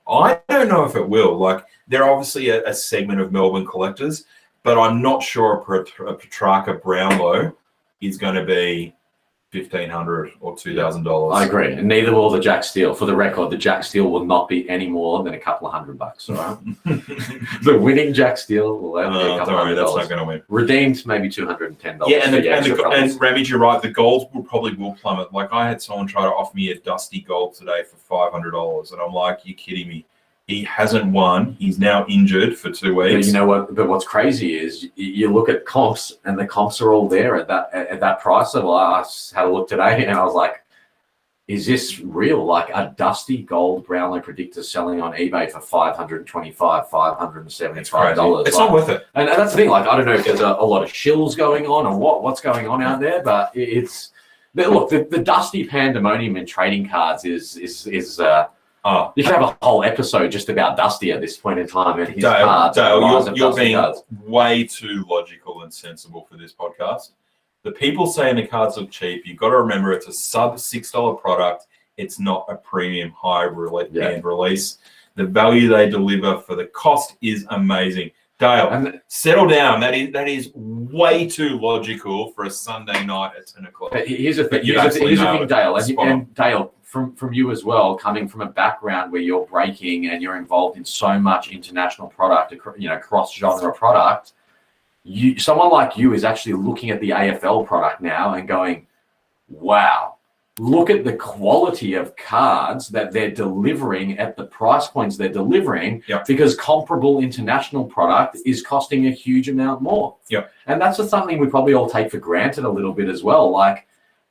I don't know if it will. Like, they're obviously a segment of Melbourne collectors, but I'm not sure a Petrarca Brownlow is going to be $1,500 or $2,000. I agree, and neither will the Jack Steel. For the record, the Jack Steel will not be any more than a couple of $100. All right, the winning Jack Steel will only be a couple of $100. That's not going to win. Redeemed maybe $210. Yeah, and Ramage, you're right. The golds will plummet. Like, I had someone try to offer me a Dusty gold today for $500, and I'm like, you're kidding me. He hasn't won. He's now injured for 2 weeks. But you know what? But what's crazy is you look at comps, and the comps are all there at that price level. I had a look today, and I was like, "Is this real?" Like, a Dusty Gold Brownlow predictor selling on eBay for $525, $575. It's not worth it. And that's the thing. Like, I don't know if there's a lot of shills going on or what's going on out there, but it's look, the Dusty pandemonium in trading cards is Oh, You could have a whole episode just about Dusty at this point in time and his cards. Dale, you're being way too logical and sensible for this podcast. The people saying the cards look cheap, you've got to remember it's a sub $6 product. It's not a premium high end release. The value they deliver for the cost is amazing. Dale, settle down. That is way too logical for a Sunday night at 10 o'clock. But here's the thing, Dale, and Dale, from you as well, coming from a background where you're breaking and you're involved in so much international product, cross-genre product, someone like you is actually looking at the AFL product now and going, wow, look at the quality of cards that they're delivering at the price points they're delivering, because comparable international product is costing a huge amount more. And that's just something we probably all take for granted a little bit as well. Like,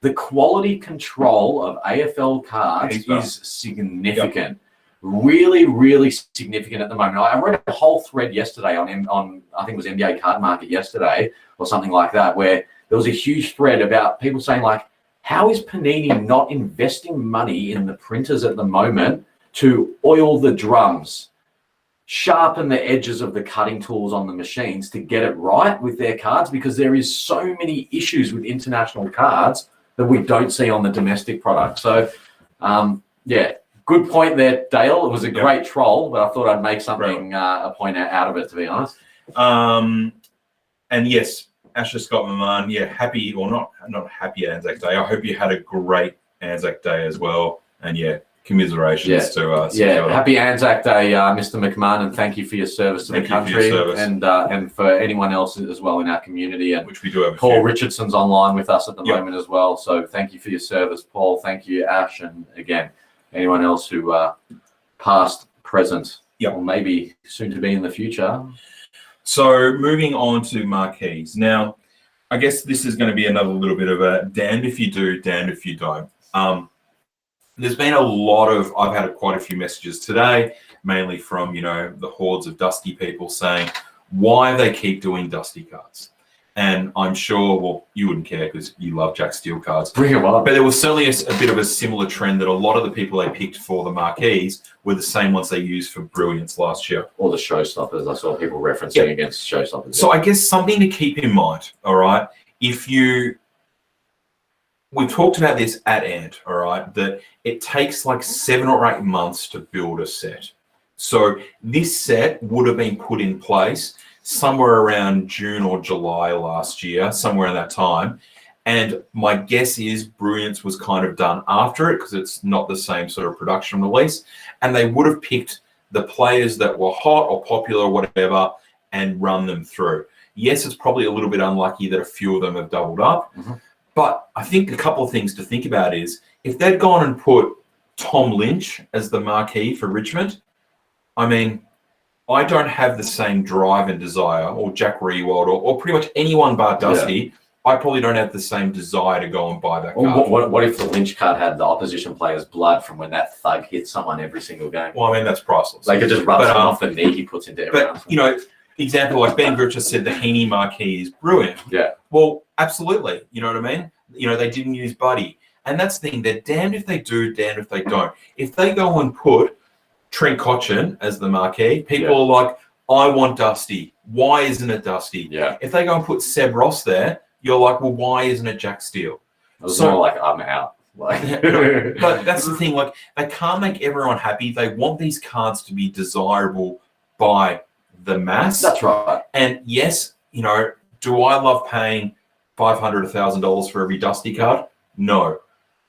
the quality control of AFL cards is significant. Really, really significant at the moment. I read a whole thread yesterday on I think it was NBA Card Market yesterday or something like that, where there was a huge thread about people saying, like, how is Panini not investing money in the printers at the moment to oil the drums, sharpen the edges of the cutting tools on the machines to get it right with their cards? Because there is so many issues with international cards that we don't see on the domestic product. So, good point there, Dale. It was a great troll, but I thought I'd make something, a point out of it, to be honest. And yes, Asher Scott Maman, happy or not happy Anzac Day. I hope you had a great Anzac Day as well. And commiserations to us. Happy Anzac Day, Mr. McMahon, and thank you for your service to the country, and for anyone else as well in our community. And which we do have. Paul Richardson's online with us at the moment as well. So thank you for your service, Paul. Thank you, Ash, and again, anyone else who past, present, or maybe soon to be in the future. So moving on to marquees. Now, I guess this is going to be another little bit of a damned if you do, damned if you don't. There's been I've had quite a few messages today, mainly from, the hordes of Dusty people saying why they keep doing Dusty cards. And I'm sure, you wouldn't care because you love Jack Steel cards. Bring them up. But there was certainly a bit of a similar trend that a lot of the people they picked for the marquees were the same ones they used for Brilliance last year. Or the showstoppers. I saw people referencing against showstoppers. So I guess something to keep in mind, all right? We talked about this at Ant, all right, that it takes like 7 or 8 months to build a set. So this set would have been put in place somewhere around June or July last year, somewhere in that time. And my guess is Brilliance was kind of done after it because it's not the same sort of production release. And they would have picked the players that were hot or popular or whatever and run them through. Yes, it's probably a little bit unlucky that a few of them have doubled up. But I think a couple of things to think about is if they'd gone and put Tom Lynch as the marquee for Richmond, I mean, I don't have the same drive and desire, or Jack Rewald, or pretty much anyone bar Dusty. I probably don't have the same desire to go and buy that card. What if the Lynch card had the opposition player's blood from when that thug hits someone every single game? Well, I mean, that's priceless. They could just rub someone off the knee he puts into everyone. But, example like Ben Gritcher said, the Heaney marquee is brilliant. Yeah. Well, absolutely. You know what I mean? They didn't use Buddy. And that's the thing. They're damned if they do, damned if they don't. If they go and put Trent Cotchin as the marquee, people are like, I want Dusty. Why isn't it Dusty? Yeah. If they go and put Seb Ross there, you're like, well, why isn't it Jack Steele? It was more like, I'm out. But that's the thing. Like, they can't make everyone happy. They want these cards to be desirable by the mass. That's right. And yes, do I love paying $500, $1,000 for every Dusty card? No.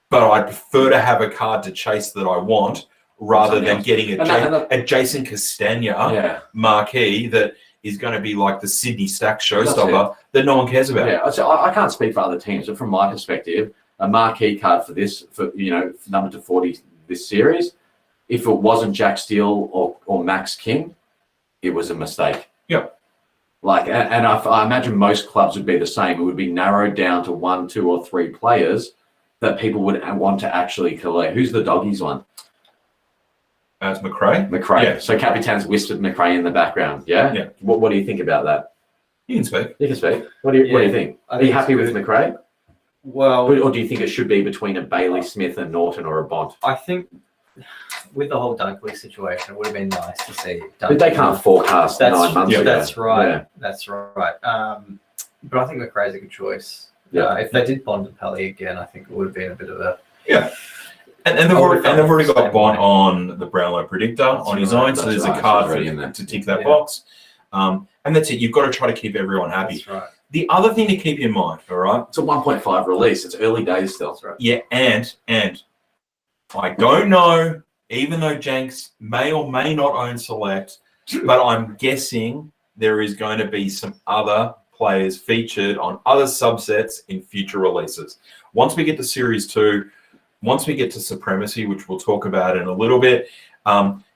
But I prefer to have a card to chase that I want rather than getting a Jason Castagna marquee that is going to be like the Sydney Stack showstopper that no one cares about. Yeah, so I can't speak for other teams, but from my perspective, a marquee card for this, number to 40 this series, if it wasn't Jack Steele or Max King, it was a mistake. Yeah. And I imagine most clubs would be the same. It would be narrowed down to 1, 2, or 3 players that people would want to actually collect. Who's the doggies one? It's McRae. McRae. Yeah. So Capitan's whispered McRae in the background. Yeah. Yeah. What do you think about that? You can speak. You can speak. What do you think? Are you happy with McRae? Well, or do you think it should be between a Bailey Smith and Norton or a Bont? I think with the whole Dunkley situation, it would have been nice to see. But they can't forecast 9 months ago. That's right. Yeah. That's right. But I think McRae's a good choice. Yeah. If they did Bond and Pelly again, I think it would have been a bit of a And they've already got Bond on the Brownlow Predictor on his own, so there's a card for him to tick that box. And that's it. You've got to try to keep everyone happy. That's right. The other thing to keep in mind, all right? It's a 1.5 release. It's early days still. That's right. Yeah, and I don't know, even though Janks may or may not own Select, but I'm guessing there is going to be some other players featured on other subsets in future releases. Once we get to Series 2, once we get to Supremacy, which we'll talk about in a little bit,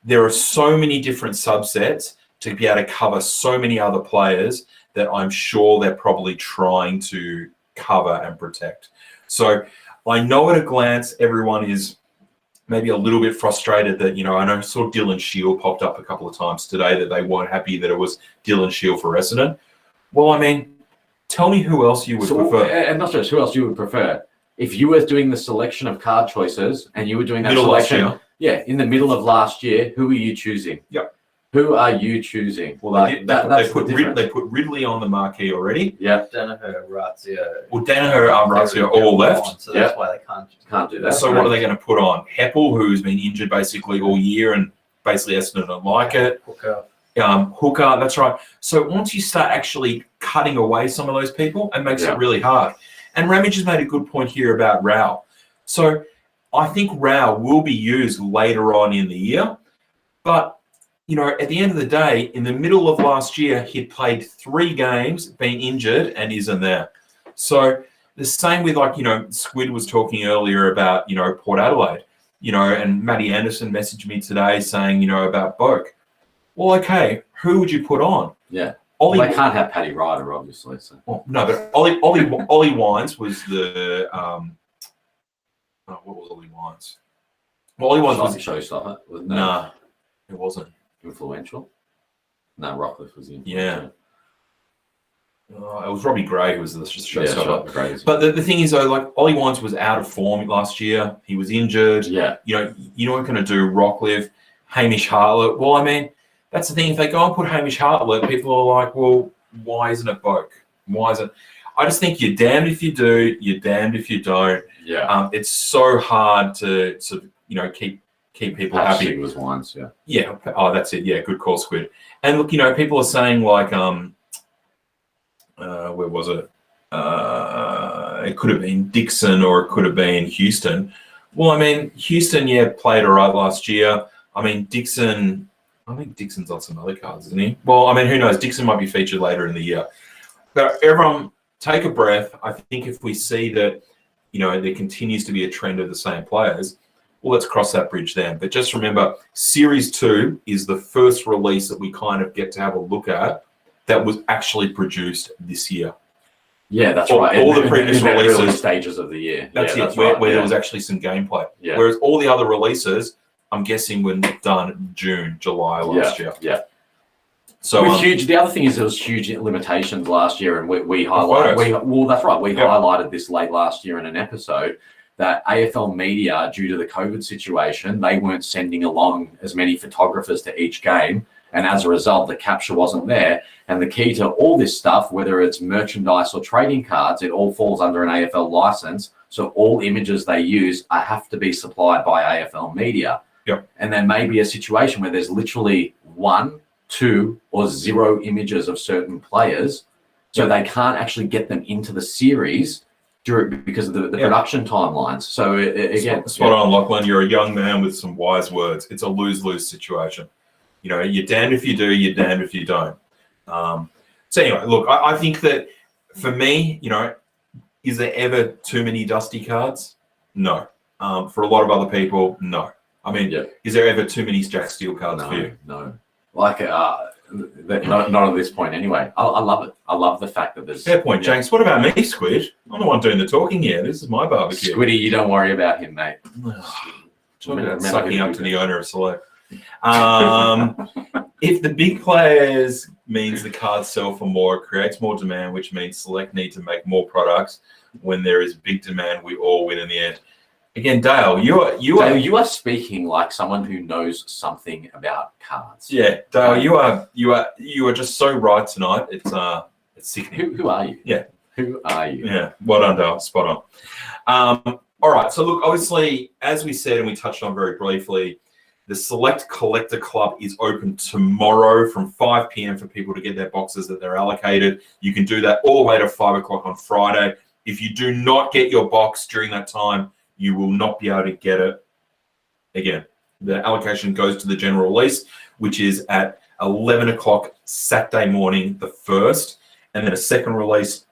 there are so many different subsets to be able to cover so many other players that I'm sure they're probably trying to cover and protect. So I know at a glance, everyone is maybe a little bit frustrated that, I know I saw Dylan Shield popped up a couple of times today that they weren't happy that it was Dylan Shield for Resident. Well, I mean, tell me who else you would prefer. And not just who else you would prefer. If you were doing the selection of card choices and you were doing that Middle selection, last in the middle of last year, who are you choosing? Yep. Who are you choosing? Well, they put Ridley on the marquee already. Yeah. Danaher, Razio. Well, Danaher, Razio all left. So that's why they can't do that. So what are they going to put on? Heppel, who's been injured basically all year and basically Essendon don't like it. Hooker, that's right. So once you start actually cutting away some of those people, it makes it really hard. And Ramage has made a good point here about Rao. So I think Rao will be used later on in the year. But, at the end of the day, in the middle of last year, he'd played 3 games, been injured, and isn't there. So the same with Squid was talking earlier about, Port Adelaide, and Matty Anderson messaged me today saying, about Boak. Well, okay, who would you put on? Yeah. They can't have Paddy Ryder, obviously. So. Well, no, but Ollie Wines was the what was Ollie Wines? Well, Ollie Wines was showstopper. Nah, it wasn't influential. No, Rockcliffe was in. Yeah. It was Robbie Gray who was the showstopper. Yeah, but the thing is, though, Ollie Wines was out of form last year. He was injured. Yeah. You weren't going to do Rockcliffe, Hamish Hartlett. Well, I mean, that's the thing. If they go and put Hamish Hartlett, people are like, well, why isn't it Boak? Why is it? I just think you're damned if you do, you're damned if you don't. Yeah. It's so hard to keep people happy. Was Wines, yeah. Yeah. Oh, that's it. Yeah. Good call, Squid. And look, people are saying like, where was it? It could have been Dixon or it could have been Houston. Well, I mean, Houston, played all right last year. I mean, Dixon. I think Dixon's on some other cards, isn't he? Well, I mean, who knows? Dixon might be featured later in the year. But everyone, take a breath. I think if we see that, there continues to be a trend of the same players, well, let's cross that bridge then. But just remember, Series 2 is the first release that we kind of get to have a look at that was actually produced this year. Yeah, that's right. All the previous releases. Early stages of the year. That's it, where there was actually some gameplay. Yeah. Whereas all the other releases, I'm guessing, were done June, July last year. Yeah. So huge. The other thing is there was huge limitations last year, and we highlighted. That's right. We highlighted this late last year in an episode that AFL media, due to the COVID situation, they weren't sending along as many photographers to each game, and as a result, the capture wasn't there. And the key to all this stuff, whether it's merchandise or trading cards, it all falls under an AFL license. So all images they use have to be supplied by AFL media. Yep. And there may be a situation where there's literally 1, 2, or 0 images of certain players, so they can't actually get them into the series because of the production timelines. So again, spot on, Lachlan. You're a young man with some wise words. It's a lose-lose situation. You're damned if you do, you're damned if you don't. So anyway, look, I think that for me, is there ever too many dusty cards? No. For a lot of other people, no. I mean, is there ever too many Jack Steele cards for you? No. Like, not at this point anyway. I love it. I love the fact that there's... Fair point, Janks. What about me, Squid? I'm the one doing the talking here. This is my barbecue. Squiddy, you don't worry about him, mate. Talking about sucking up to the owner of Select. If the big players means the cards sell for more, it creates more demand, which means Select need to make more products. When there is big demand, we all win in the end. Again, Dale, Dale, you are speaking like someone who knows something about cards. Yeah, Dale, you are just so right tonight. It's sickening. Who are you? Yeah. Who are you? Yeah, well done, Dale. Spot on. All right, so look, obviously, as we said and we touched on very briefly, the Select Collector Club is open tomorrow from 5 p.m. for people to get their boxes that they're allocated. You can do that all the way to 5 o'clock on Friday. If you do not get your box during that time, you will not be able to get it. Again, the allocation goes to the general release, which is at 11 o'clock Saturday morning, the 1st, and then a second release,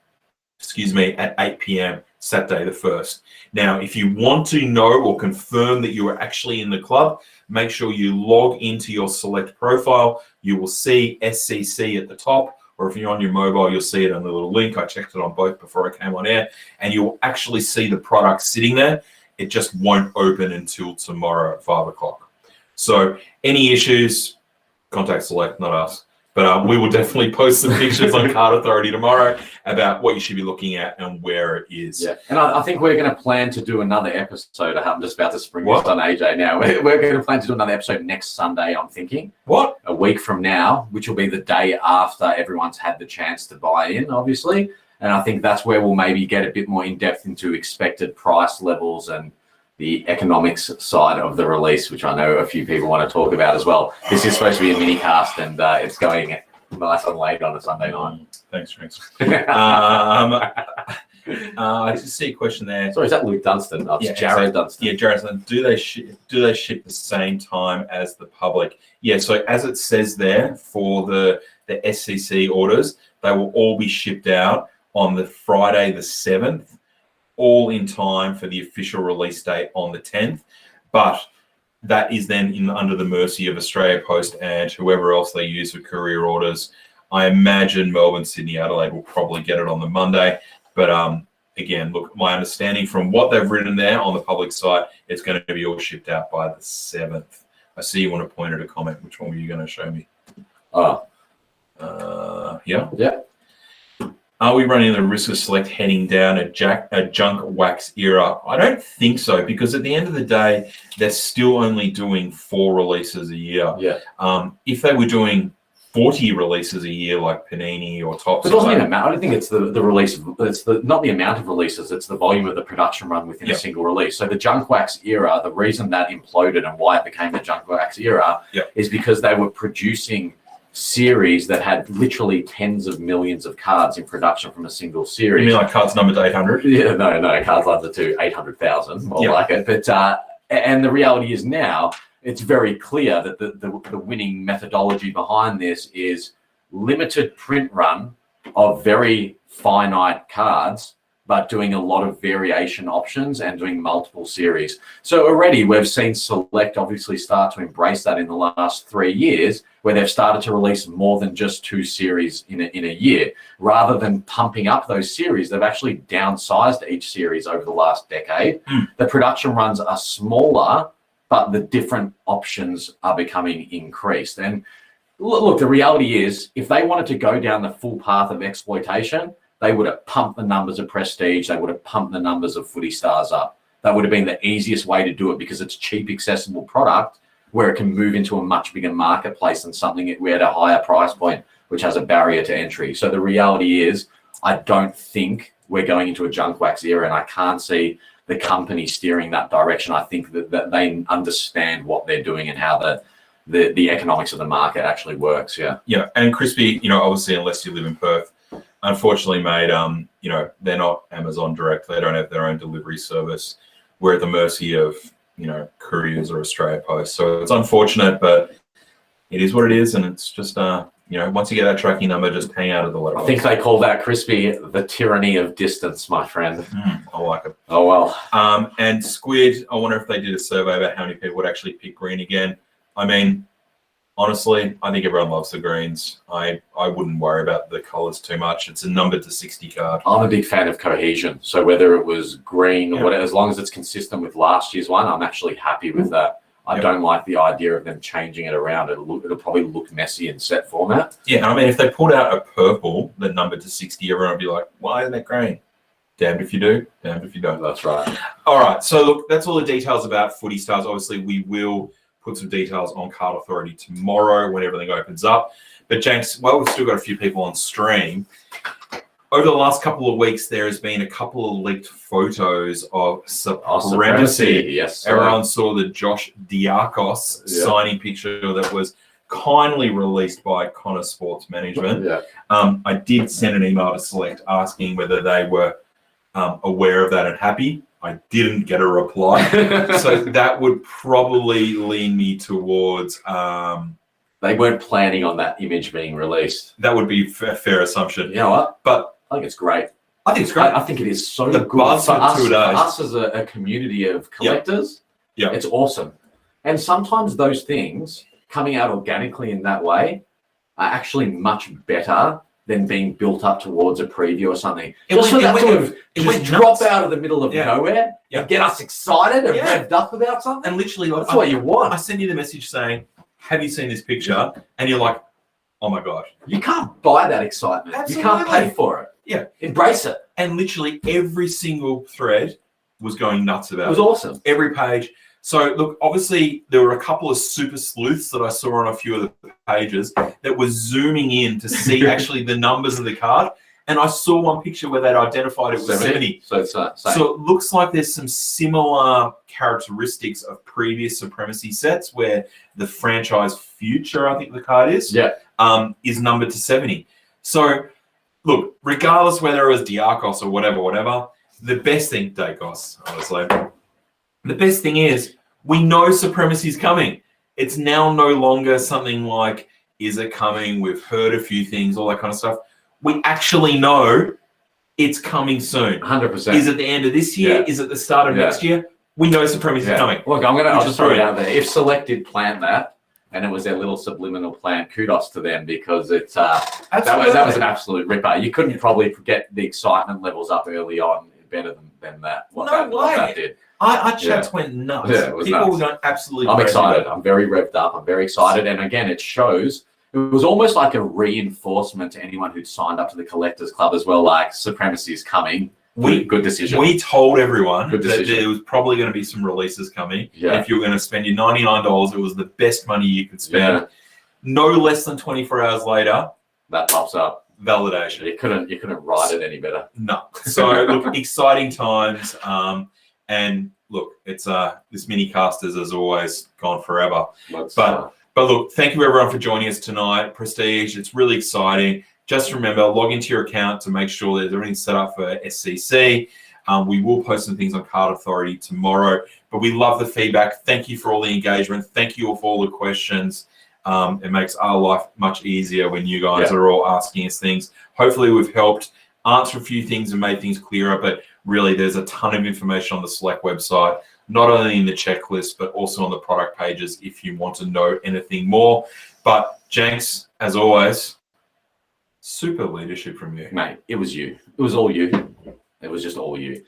at 8 p.m. Saturday the 1st. Now, if you want to know or confirm that you are actually in the club, make sure you log into your Select profile. You will see SCC at the top, or if you're on your mobile, you'll see it on the little link. I checked it on both before I came on air, and you'll actually see the product sitting there. It just won't open until tomorrow at 5 o'clock. So any issues, contact Select, not us. But we will definitely post some pictures on Card Authority tomorrow about what you should be looking at and where it is. Yeah, and I think we're going to plan to do another episode. I'm just about to spring this on AJ now. We're going to plan to do another episode next Sunday, I'm thinking. What? A week from now, which will be the day after everyone's had the chance to buy in, obviously. And I think that's where we'll maybe get a bit more in-depth into expected price levels and the economics side of the release, which I know a few people want to talk about as well. This is supposed to be a mini cast, and it's going nice and late on a Sunday night. Thanks, Janks. I just see a question there. Sorry, is that Luke Dunstan? Oh, it's Jared Dunstan. Yeah, Jared Dunstan. Do they ship the same time as the public? Yeah, so as it says there, for the SCC orders, they will all be shipped out on the Friday the 7th, all in time for the official release date on the 10th. But that is then under the mercy of Australia Post and whoever else they use for courier orders. I imagine Melbourne, Sydney, Adelaide will probably get it on the Monday. But again, look, my understanding from what they've written there on the public site, it's going to be all shipped out by the 7th. I see you want to point at a comment. Which one were you going to show me? Yeah? Yeah. Are we running the risk of Select heading down a junk wax era? I don't think so, because at the end of the day, they're still only doing 4 releases a year. Yeah. If they were doing 40 releases a year like Panini or Topps, it doesn't even matter. I don't think it's the release. It's not the amount of releases. It's the volume of the production run within a single release. So the junk wax era, the reason that imploded and why it became the junk wax era is because they were producing series that had literally tens of millions of cards in production from a single series. You mean like cards numbered to 800? Yeah, no, cards numbered to 800,000, more like it. But and the reality is now it's very clear that the winning methodology behind this is limited print run of very finite cards, but doing a lot of variation options and doing multiple series. So already we've seen Select obviously start to embrace that in the last 3 years, where they've started to release more than just 2 series in a year. Rather than pumping up those series, they've actually downsized each series over the last decade. The production runs are smaller, but the different options are becoming increased. And look, the reality is, if they wanted to go down the full path of exploitation, they would have pumped the numbers of Prestige. They would have pumped the numbers of Footy Stars up. That would have been the easiest way to do it, because it's cheap, accessible product where it can move into a much bigger marketplace than something we're at a higher price point, which has a barrier to entry. So the reality is, I don't think we're going into a junk wax era, and I can't see the company steering that direction. I think that they understand what they're doing and how the economics of the market actually works. Yeah. And Crispy, obviously, unless you live in Perth, unfortunately, mate, they're not Amazon Direct. They don't have their own delivery service. We're at the mercy of, couriers or Australia Post. So it's unfortunate, but it is what it is. And it's just, once you get that tracking number, just hang out of the letterbox. I think they call that, Crispy, the tyranny of distance, my friend. I like it. Oh, well. And Squid, I wonder if they did a survey about how many people would actually pick green again. I mean, honestly, I think everyone loves the greens. I wouldn't worry about the colours too much. It's a number to 60 card. I'm a big fan of cohesion. So whether it was green or whatever, as long as it's consistent with last year's one, I'm actually happy with that. I don't like the idea of them changing it around. It'll probably look messy in set format. Yeah, I mean, if they pulled out a purple that numbered to 60, everyone would be like, why isn't it green? damned if you do, damned if you don't. That's right. All right, so look, that's all the details about Footy Stars. Obviously, we will put some details on Card Authority tomorrow when everything opens up. But Janks, while we've still got a few people on stream, over the last couple of weeks, there has been a couple of leaked photos of supremacy. Yes. Everyone saw the Josh Diakos signing picture that was kindly released by Connor Sports Management. Yeah. I did send an email to Select asking whether they were aware of that and happy. I didn't get a reply. So that would probably lean me towards... they weren't planning on that image being released. That would be a fair assumption. You know what? But I think it's great. I think it's great. I think it is so The good buzz for for us, 2 days. for us as a community of collectors. Yeah. It's awesome. And sometimes those things coming out organically in that way are actually much better than being built up towards a preview or something. Just for that sort of just drop out of the middle of nowhere and get us excited and revved up about something. And literally, that's what you want. I send you the message saying, have you seen this picture? And you're like, oh my God. You can't buy that excitement. Absolutely. You can't pay for it. Yeah. Embrace it. And literally every single thread was going nuts about it. It was awesome. Every page. So look, obviously there were a couple of super sleuths that I saw on a few of the pages that were zooming in to see actually the numbers of the card. And I saw one picture where they'd identified it was 70. So it's same. So it looks like there's some similar characteristics of previous Supremacy sets where the franchise future, I think the card is, is numbered to 70. So look, regardless whether it was Diakos or whatever, the best thing, Diakos, honestly, the best thing is we know Supremacy is coming. It's now no longer something like, is it coming? We've heard a few things, all that kind of stuff. We actually know it's coming soon. 100%. Is it the end of this year? Is it the start of next year? We know Supremacy is coming. Look, I'll just throw it out there. If Select did plant that, and it was their little subliminal plan, kudos to them, because it's that was an absolute ripper. You couldn't probably get the excitement levels up early on better than that. What that did. Our chats went nuts. Yeah, it was People nuts. were going absolutely I'm crazy. excited. I'm very revved up. I'm very excited. And again, it shows, it was almost like a reinforcement to anyone who'd signed up to the Collectors Club as well, like Supremacy is coming. Good decision. We told everyone that decision. there was probably going to be some releases coming. Yeah. If you were going to spend your $99, it was the best money you could spend. Yeah. No less than 24 hours later, that pops up. Validation. You couldn't write it any better. No. So look, exciting times. And look, it's this mini casters has always gone forever. But look, thank you everyone for joining us tonight. Prestige, it's really exciting. Just remember, log into your account to make sure that everything's set up for SCC. We will post some things on Card Authority tomorrow, but we love the feedback. Thank you for all the engagement. Thank you for all the questions. It makes our life much easier when you guys are all asking us things. Hopefully we've helped answer a few things and made things clearer, but really there's a ton of information on the Select website, not only in the checklist, but also on the product pages if you want to know anything more. But Janks, as always, super leadership from you. Mate, it was you. It was all you. It was just all you.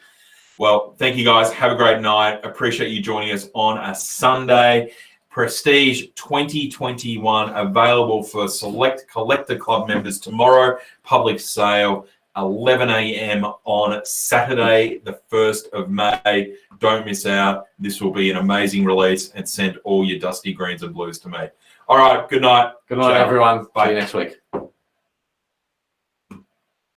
Well, thank you guys. Have a great night. Appreciate you joining us on a Sunday. Prestige 2021 available for Select Collector Club members tomorrow. Public sale 11 a.m. on Saturday, the 1st of May. Don't miss out. This will be an amazing release, and send all your dusty greens and blues to me. All right. Good night. Good night, everyone. Bye. See you next week.